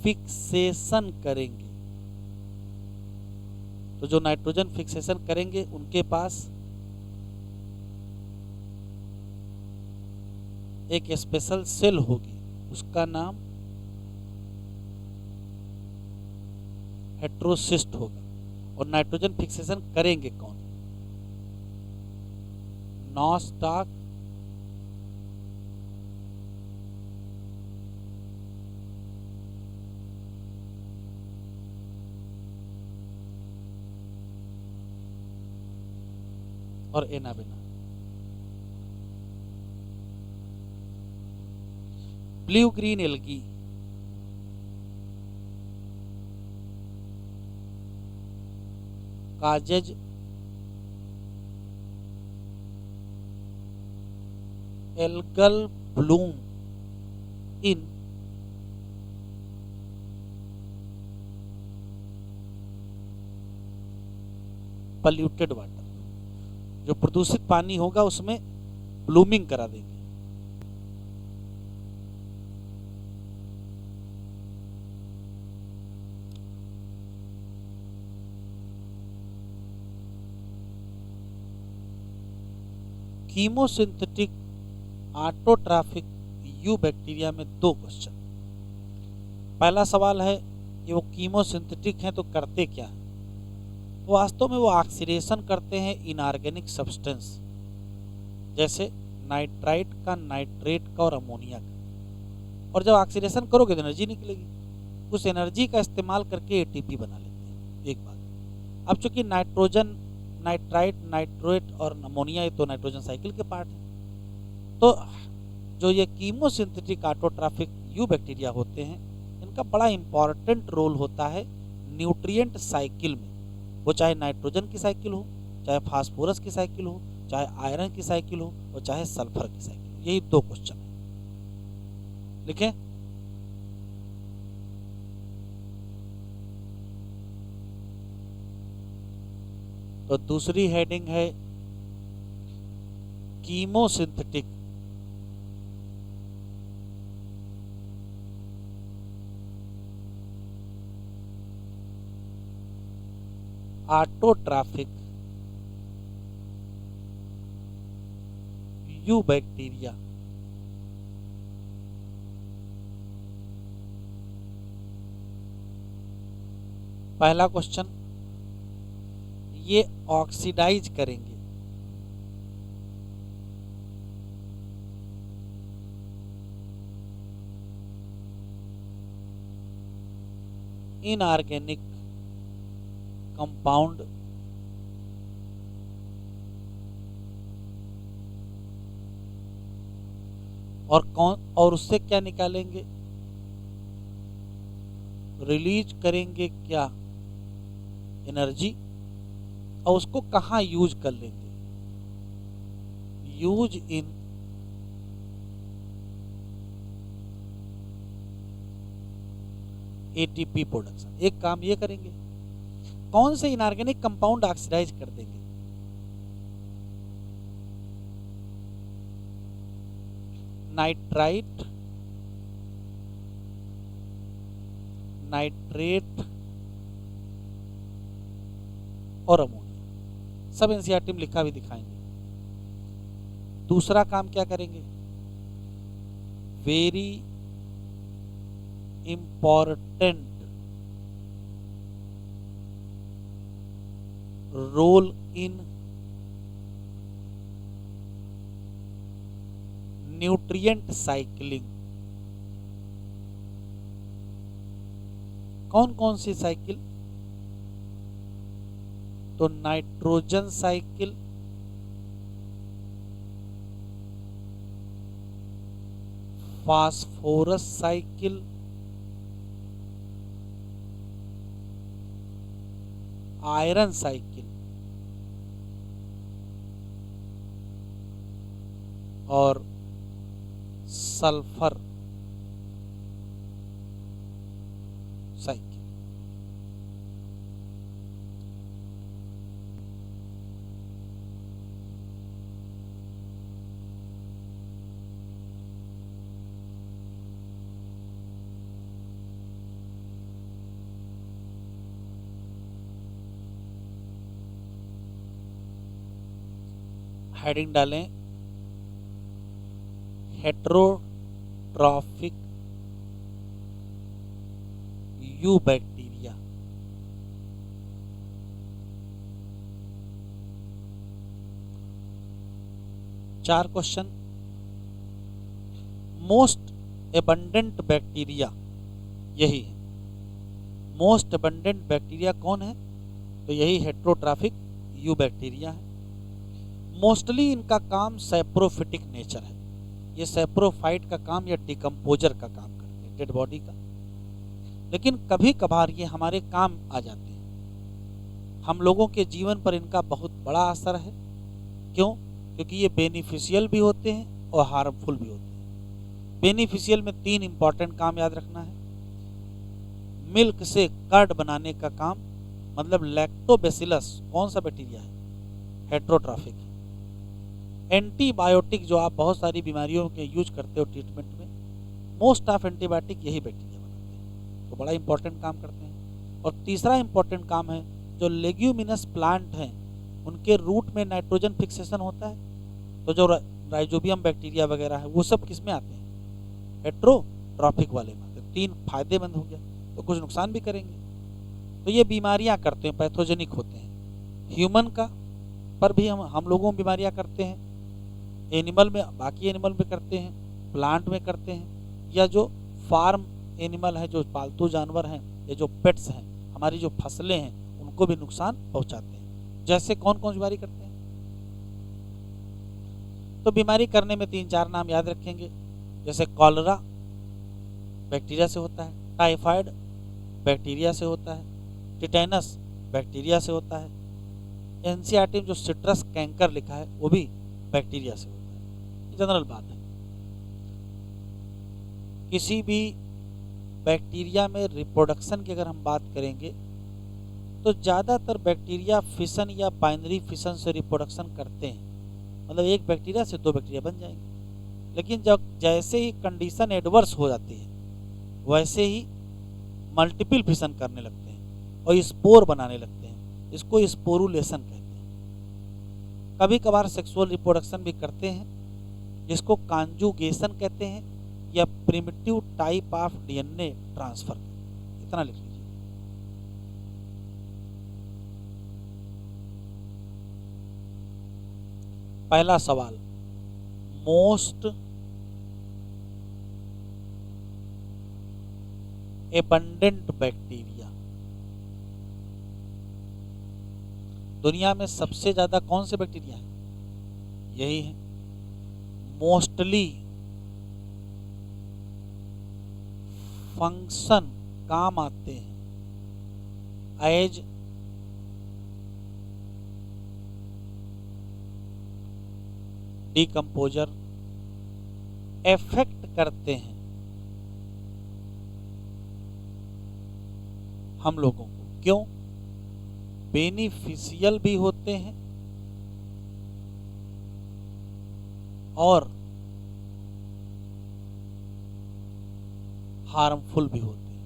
fixation करेंगे। तो जो नाइट्रोजन फिक्सेशन करेंगे उनके पास एक स्पेशल सेल होगी, उसका नाम हेट्रोसिस्ट होगा। और नाइट्रोजन फिक्सेशन करेंगे कौन, नॉस्टाक, और Anabaena. Blue green algae causes algal bloom in polluted water, जो प्रदूषित पानी होगा उसमें ब्लूमिंग करा देंगे। कीमोसिंथेटिक ऑटोट्रॉफिक यू बैक्टीरिया में दो क्वेश्चन। पहला सवाल है कि वो कीमोसिंथेटिक हैं तो करते क्या हैं। वास्तव में वो ऑक्सीडेशन करते हैं इनऑर्गेनिक सब्सटेंस, जैसे नाइट्राइट का, नाइट्रेट का और अमोनिया का। और जब ऑक्सीडेशन करोगे तो एनर्जी निकलेगी, उस एनर्जी का इस्तेमाल करके एटीपी बना लेते हैं। एक बात। अब चूंकि नाइट्रोजन, नाइट्राइट, नाइट्रेट और अमोनिया ये तो नाइट्रोजन साइकिल के पार्ट हैं, तो जो ये कीमोसिंथेटिक ऑटोट्रॉफिक यू बैक्टीरिया होते हैं, इनका बड़ा इंपॉर्टेंट रोल होता है न्यूट्रिएंट साइकिल में, वो चाहे नाइट्रोजन की साइकिल हो, चाहे फास्फोरस की साइकिल हो, चाहे आयरन की साइकिल हो, और चाहे सल्फर की साइकिल हो। यही 2 क्वेश्चन है, लिखें। तो दूसरी हेडिंग है कीमोसिंथेटिक ऑटोट्रॉफिक यू बैक्टीरिया। पहला क्वेश्चन, ये ऑक्सीडाइज करेंगे इनऑर्गेनिक कंपाउंड और उससे क्या निकालेंगे, रिलीज करेंगे क्या एनर्जी, और उसको कहाँ यूज कर लेंगे, यूज इन एटीपी प्रोडक्शन। एक काम ये करेंगे, कौन से इनऑर्गेनिक कंपाउंड ऑक्सीडाइज कर देंगे, नाइट्राइट, नाइट्रेट और अमोनिया। सब एनसीईआरटी में लिखा भी दिखाएंगे। दूसरा काम क्या करेंगे, very important role in nutrient cycling. कौन कौन सी साइकिल, तो nitrogen cycle, phosphorus cycle, iron cycle और सल्फर साइकिल। हेडिंग डालें हेट्रोट्रॉफिक यू बैक्टीरिया। चार क्वेश्चन, मोस्ट एबंडेंट बैक्टीरिया यही है। मोस्ट एबंडेंट बैक्टीरिया कौन है, तो यही हेट्रोट्रॉफिक यू बैक्टीरिया है। मोस्टली इनका काम सैप्रोफिटिक नेचर है, ये सैप्रोफाइट का काम या डिकम्पोजर का काम करते हैं डेड बॉडी का, लेकिन कभी कभार ये हमारे काम आ जाते हैं। हम लोगों के जीवन पर इनका बहुत बड़ा असर है। क्यों? क्योंकि ये बेनिफिशियल भी होते हैं और हार्मफुल भी होते हैं। बेनिफिशियल में 3 इंपॉर्टेंट काम याद रखना है। मिल्क से कर्ड बनाने का काम, मतलब लैक्टोबैसिलस कौन सा बैक्टीरिया है, हेट्रोट्रॉफिक। एंटीबायोटिक जो आप बहुत सारी बीमारियों के यूज करते हो ट्रीटमेंट में, मोस्ट ऑफ एंटीबायोटिक यही बैक्टीरिया बनाते हैं, तो बड़ा इंपॉर्टेंट काम करते हैं। और तीसरा इंपॉर्टेंट काम है, जो लेग्यूमिनस प्लांट हैं उनके रूट में नाइट्रोजन फिक्सेशन होता है, तो जो राइजोबियम बैक्टीरिया वगैरह है वो सब किस में आते हैं, हेट्रोट्रॉफिक वाले में आते हैं। 3 फायदेमंद हो गया, तो कुछ नुकसान भी करेंगे। तो ये बीमारियां करते हैं, पैथोजेनिक होते हैं। ह्यूमन का पर भी हम लोगों में बीमारियां करते हैं, एनिमल में, बाकी एनिमल में करते हैं, प्लांट में करते हैं, या जो फार्म एनिमल है, जो पालतू जानवर हैं, या जो पेट्स हैं, हमारी जो फसलें हैं, उनको भी नुकसान पहुंचाते हैं। जैसे कौन कौन सी बीमारी करते हैं, तो बीमारी करने में 3-4 नाम याद रखेंगे। जैसे कॉलरा बैक्टीरिया से होता है, टाइफाइड बैक्टीरिया से होता है, टिटेनस बैक्टीरिया से होता है, एनसीईआरटी में जो सिट्रस कैंकर लिखा है वो भी बैक्टीरिया से होता है। ये जनरल बात है। किसी भी बैक्टीरिया में रिप्रोडक्शन की अगर हम बात करेंगे तो ज़्यादातर बैक्टीरिया फिशन या बाइनरी फिशन से रिप्रोडक्शन करते हैं, मतलब एक बैक्टीरिया से दो बैक्टीरिया बन जाएंगे। लेकिन जब जैसे ही कंडीशन एडवर्स हो जाती है वैसे ही मल्टीपल फिशन करने लगते हैं और स्पोर बनाने लगते हैं। इसको स्पोरुलेशन कहते हैं। कभी कभार सेक्सुअल रिप्रोडक्शन भी करते हैं, जिसको कॉन्जुगेशन कहते हैं या primitive type of DNA transfer. इतना लिख लीजिए। पहला सवाल, मोस्ट एबंडेंट बैक्टीरिया, दुनिया में सबसे ज्यादा कौन से बैक्टीरिया है? यही है। मोस्टली फंक्शन काम आते हैं एज डिकम्पोजर, इफेक्ट करते हैं हम लोगों को। क्यों? बेनिफिशियल भी होते हैं और हार्मफुल भी होते हैं।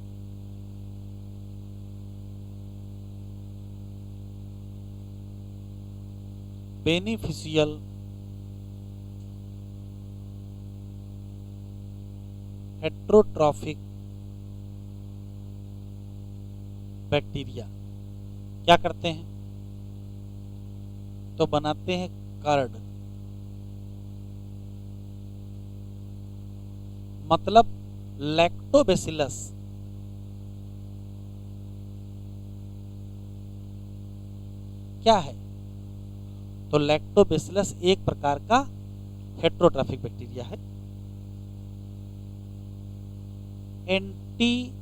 बेनिफिशियल हेट्रोट्रॉफिक बैक्टीरिया क्या करते हैं? तो बनाते हैं कर्ड, मतलब लैक्टोबैसिलस क्या है? तो लैक्टोबैसिलस एक प्रकार का हेट्रोट्रॉफिक बैक्टीरिया है। एंटी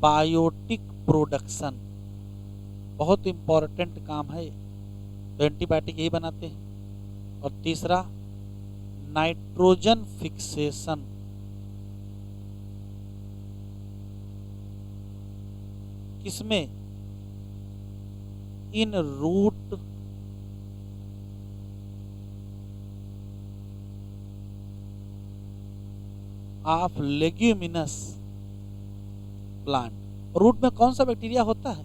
बायोटिक प्रोडक्शन बहुत इंपॉर्टेंट काम है, तो एंटीबायोटिक यही बनाते हैं। और तीसरा नाइट्रोजन फिक्सेशन, किसमें? In root of leguminous plant. Root में कौन सा बैक्टीरिया होता है?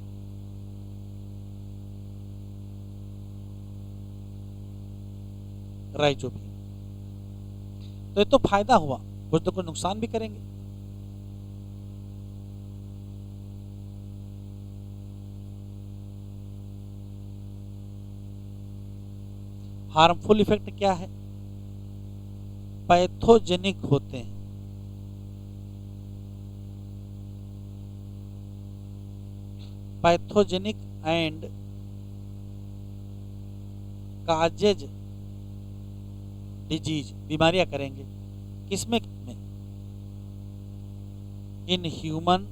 राइजोबियम। तो ये तो फायदा हुआ, कुछ तो कुछ नुकसान भी करेंगे। हार्मफुल इफेक्ट क्या है? पैथोजेनिक होते हैं, पैथोजेनिक एंड काजेज डिजीज, बीमारियां करेंगे। किसमें? In human,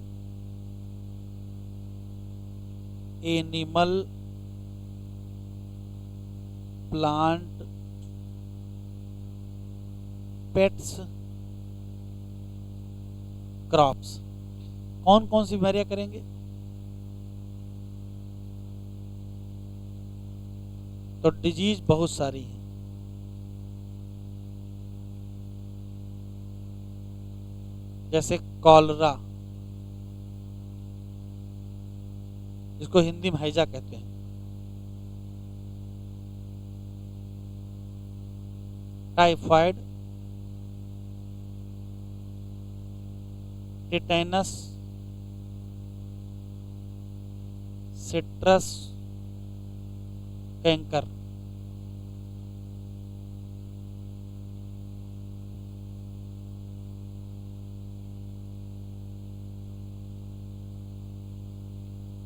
animal, plant, pets, crops. कौन कौन सी बीमारियां करेंगे? तो डिजीज बहुत सारी है, जैसे कॉलरा, जिसको हिंदी में हैजा कहते हैं, typhoid, tetanus, citrus canker.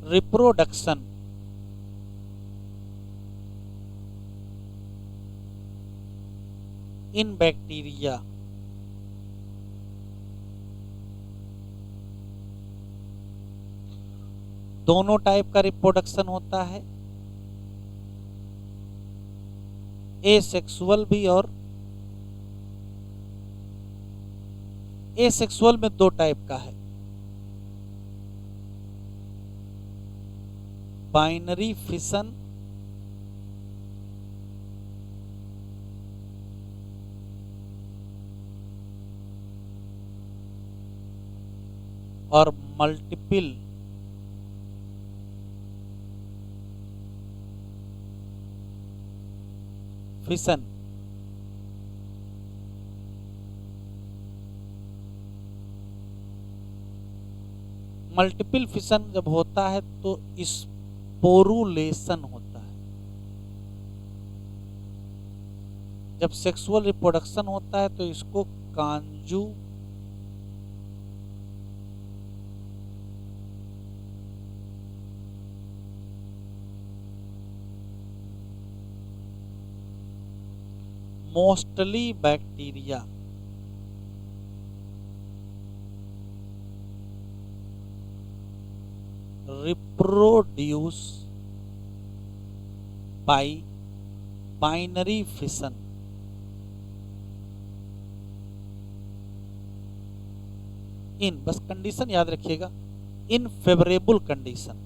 Reproduction, इन बैक्टीरिया दोनों टाइप का रिप्रोडक्शन होता है, एसेक्सुअल भी और एसेक्सुअल में दो टाइप का है, बाइनरी फिशन और मल्टीपल फिशन। मल्टीपल फिशन जब होता है तो स्पोरुलेशन होता है, जब सेक्सुअल रिप्रोडक्शन होता है तो इसको कांजू mostly bacteria reproduce by binary fission in, बस कंडीशन याद रखिएगा, इन फेवरेबल कंडीशन।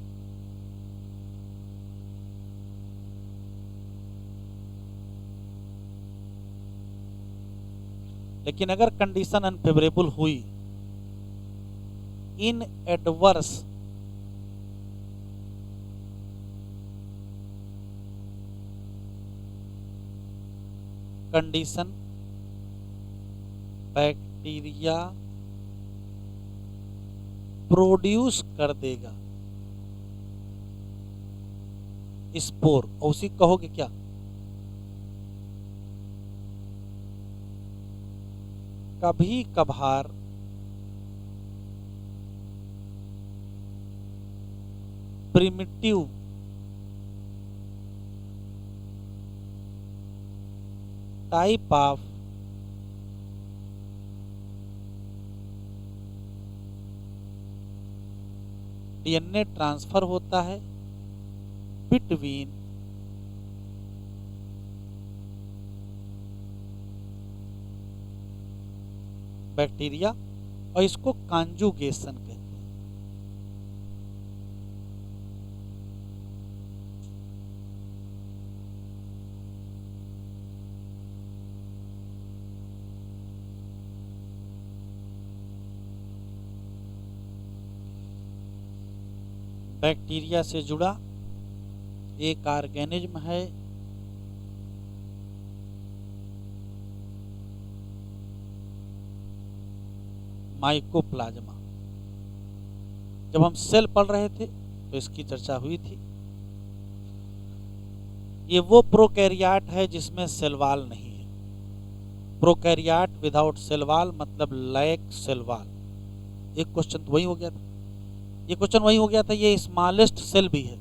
लेकिन अगर कंडीशन अनफेवरेबल हुई, इन एडवर्स कंडीशन बैक्टीरिया प्रोड्यूस कर देगा स्पोर, और उसी कहोगे क्या, कभी कभार primitive type of DNA transfer होता है बिटवीन बैक्टीरिया, और इसको कॉन्जुगेशन कहते हैं। बैक्टीरिया से जुड़ा एक ऑर्गेनिज्म है माइकोप्लाज्मा। जब हम सेल पढ़ रहे थे तो इसकी चर्चा हुई थी। ये वो प्रोकैरियोट है जिसमें सेल वॉल नहीं है। प्रोकैरियोट विदाउट सेल वॉल मतलब लैक सेल वॉल। एक क्वेश्चन तो वही हो गया था, ये क्वेश्चन वही हो गया था। ये स्मॉलेस्ट सेल भी है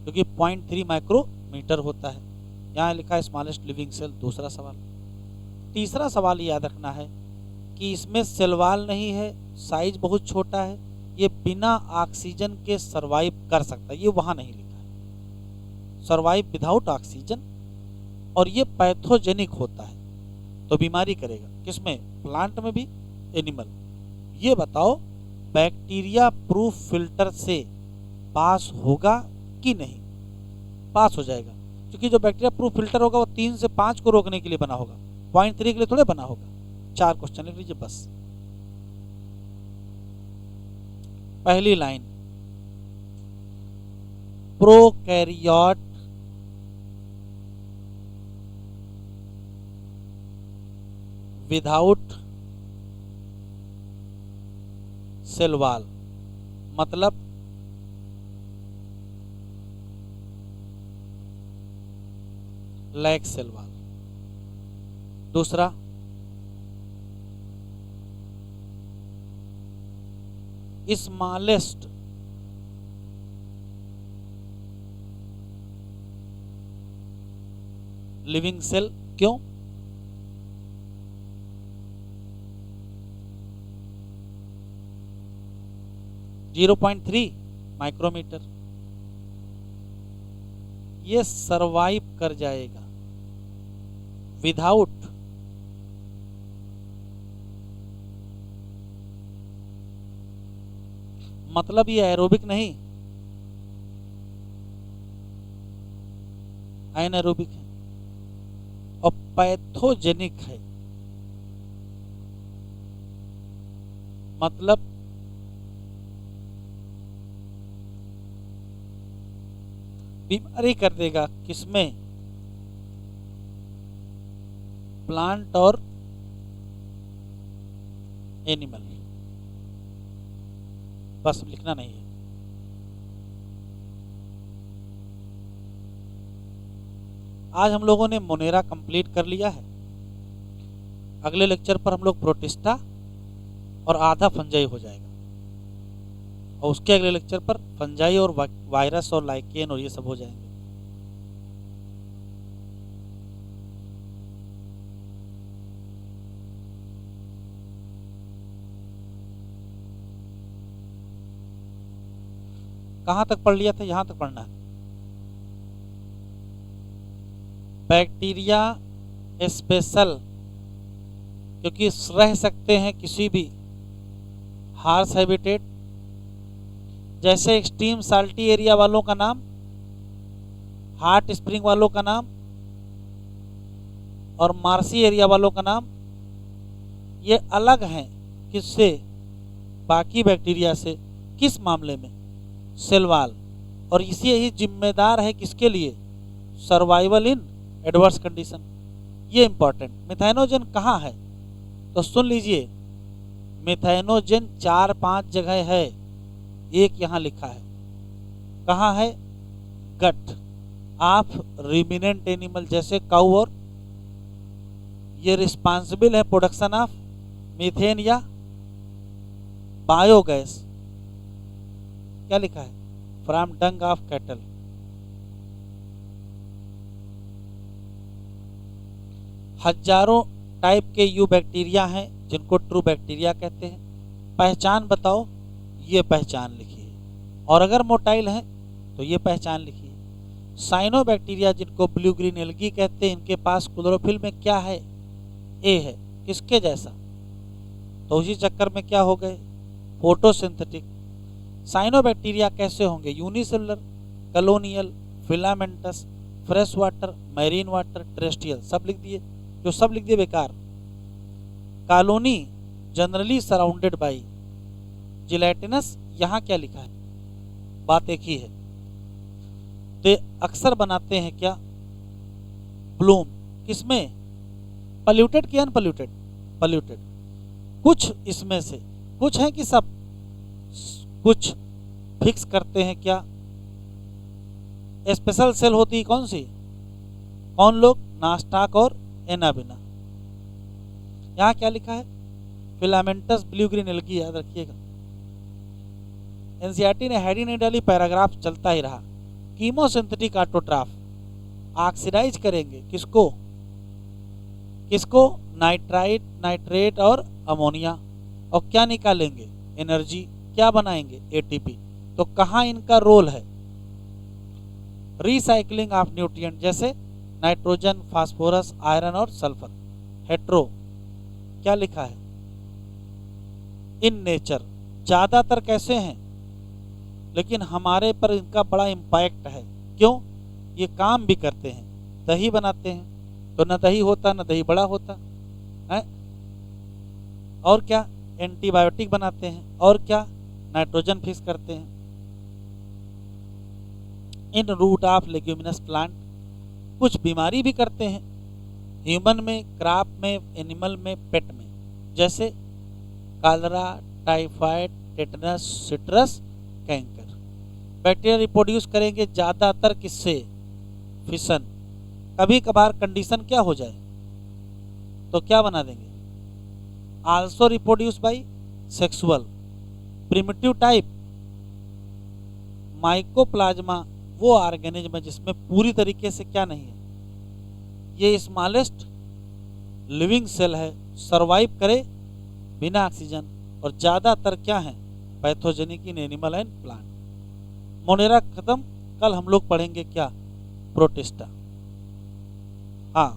क्योंकि 0.3 माइक्रोमीटर होता है। यहाँ लिखा है स्मॉलेस्ट लिविंग सेल। दूसरा सवाल। तीसरा सवाल याद रखना है कि इसमें सेल वॉल नहीं है, साइज बहुत छोटा है, ये बिना ऑक्सीजन के सरवाइव कर सकता है। ये वहाँ नहीं लिखा है, सरवाइव विदाउट ऑक्सीजन। और ये पैथोजेनिक होता है, तो बीमारी करेगा। किसमें? प्लांट में भी, एनिमल। ये बताओ बैक्टीरिया प्रूफ फिल्टर से पास होगा कि नहीं? पास हो जाएगा, क्योंकि जो बैक्टीरिया प्रूफ फिल्टर होगा वो 3 से 5 को रोकने के लिए बना होगा, 0.3 के लिए थोड़े बना होगा। 4 क्वेश्चन लिख लीजिए बस। पहली line, prokaryote without cell wall मतलब लैक सेल वॉल। दूसरा, स्मॉलेस्ट लिविंग सेल। क्यों? जीरो 0.3 माइक्रोमीटर, ये सरवाइव कर जाएगा विदाउट मतलब ये एरोबिक नहीं, एनारोबिक है और पैथोजेनिक है। मतलब बीमारी कर देगा किसमें, प्लांट और एनिमल। बस लिखना नहीं है। आज हम लोगों ने मोनेरा कंप्लीट कर लिया है। अगले लेक्चर पर हम लोग प्रोटिस्टा और आधा फंजाई हो जाएगा, और उसके अगले लेक्चर पर फंजाई और वायरस और लाइकेन और ये सब हो जाएंगे। कहां तक पढ़ लिया था? यहां तक पढ़ना है। बैक्टीरिया स्पेशल, क्योंकि रह सकते हैं किसी भी हार्श हैबिटेट, जैसे एक्सट्रीम साल्टी एरिया वालों का नाम, हॉट स्प्रिंग वालों का नाम और मार्सी एरिया वालों का नाम, ये अलग हैं किससे, बाकी बैक्टीरिया से। किस मामले में? Cell wall. और इसी यही जिम्मेदार है किसके लिए, सर्वाइवल इन एडवर्स कंडीशन। ये इंपॉर्टेंट। मिथाइनोजन कहाँ है? तो सुन लीजिए, मिथाइनोजन 4-5 जगह है, एक यहाँ लिखा है। कहाँ है? गट ऑफ रिमिनेंट एनिमल, जैसे काऊ, और ये रिस्पांसिबल है प्रोडक्शन ऑफ मीथेन या बायोगैस। क्या लिखा है? From Dang of cattle. हजारों टाइप के यू बैक्टीरिया हैं जिनको ट्रू बैक्टीरिया कहते हैं। पहचान बताओ, ये पहचान लिखिए। और अगर मोटाइल हैं तो ये पहचान लिखिए। साइनो बैक्टीरिया जिनको ब्लू ग्रीन एल्गी कहते हैं, इनके पास क्लोरोफिल में क्या है? ए है। किसके जैसा? तो उसी चक्कर में क्या हो गए? फोटोसिंथेटिक। साइनो बैक्टीरिया कैसे होंगे? Unicellular, colonial, filamentous, fresh water, marine water, terrestrial. सब लिख दिए, जो सब लिख दिए बेकार। Colony generally surrounded by gelatinous, यहाँ क्या लिखा है? बात एक ही है। तो अक्सर बनाते हैं क्या? ब्लूम। किसमें? पल्यूटेड कि अनपल्यूटेड? पल्यूटेड। कुछ इसमें से, कुछ है कि सब? कुछ फिक्स करते हैं क्या? स्पेशल सेल होती है कौन सी? कौन लोग? नास्टाक और एनाबिना। यहाँ क्या लिखा है? फिलामेंटस ब्लू ग्रीन एल्गी, याद रखिएगा। एनसीईआरटी ने हेडिंग नहीं डाली, पैराग्राफ चलता ही रहा। कीमोसिंथेटिक ऑटोट्राफ, ऑक्सीडाइज करेंगे किसको? किसको? नाइट्राइट, नाइट्रेट और अमोनिया। और क्या निकालेंगे? एनर्जी। क्या बनाएंगे? एटीपी। तो कहाँ इनका रोल है? रिसाइकलिंग ऑफ न्यूट्रिएंट, जैसे नाइट्रोजन, फास्फोरस, आयरन और सल्फर। हेट्रो। क्या लिखा है? In nature. ज्यादातर कैसे हैं, लेकिन हमारे पर इनका बड़ा इम्पैक्ट है। क्यों? ये काम भी करते हैं। दही बनाते हैं तो न दही होता न दही बड़ा होता है। और क्या? एंटीबायोटिक बनाते हैं। और क्या? नाइट्रोजन फिक्स करते हैं। इन रूट ऑफ लेग्यूमिनस प्लांट। कुछ बीमारी भी करते हैं, ह्यूमन में, क्रॉप में, एनिमल में, पेट में, जैसे cholera, typhoid, tetanus, citrus, canker. Bacteria reproduce करेंगे ज्यादातर किससे? फिशन। कभी कभार कंडीशन क्या हो जाए तो क्या बना देंगे? Also reproduce by sexual. Primitive type mycoplasma, वो ऑर्गेनिज्म है जिसमें पूरी तरीके से क्या नहीं है, ये स्मॉलेस्ट लिविंग सेल है, सरवाइव करे बिना ऑक्सीजन। और ज्यादातर क्या है? Pathogenic in animal and plant. Monera खत्म, कल हम लोग पढ़ेंगे क्या, प्रोटिस्टा। हाँ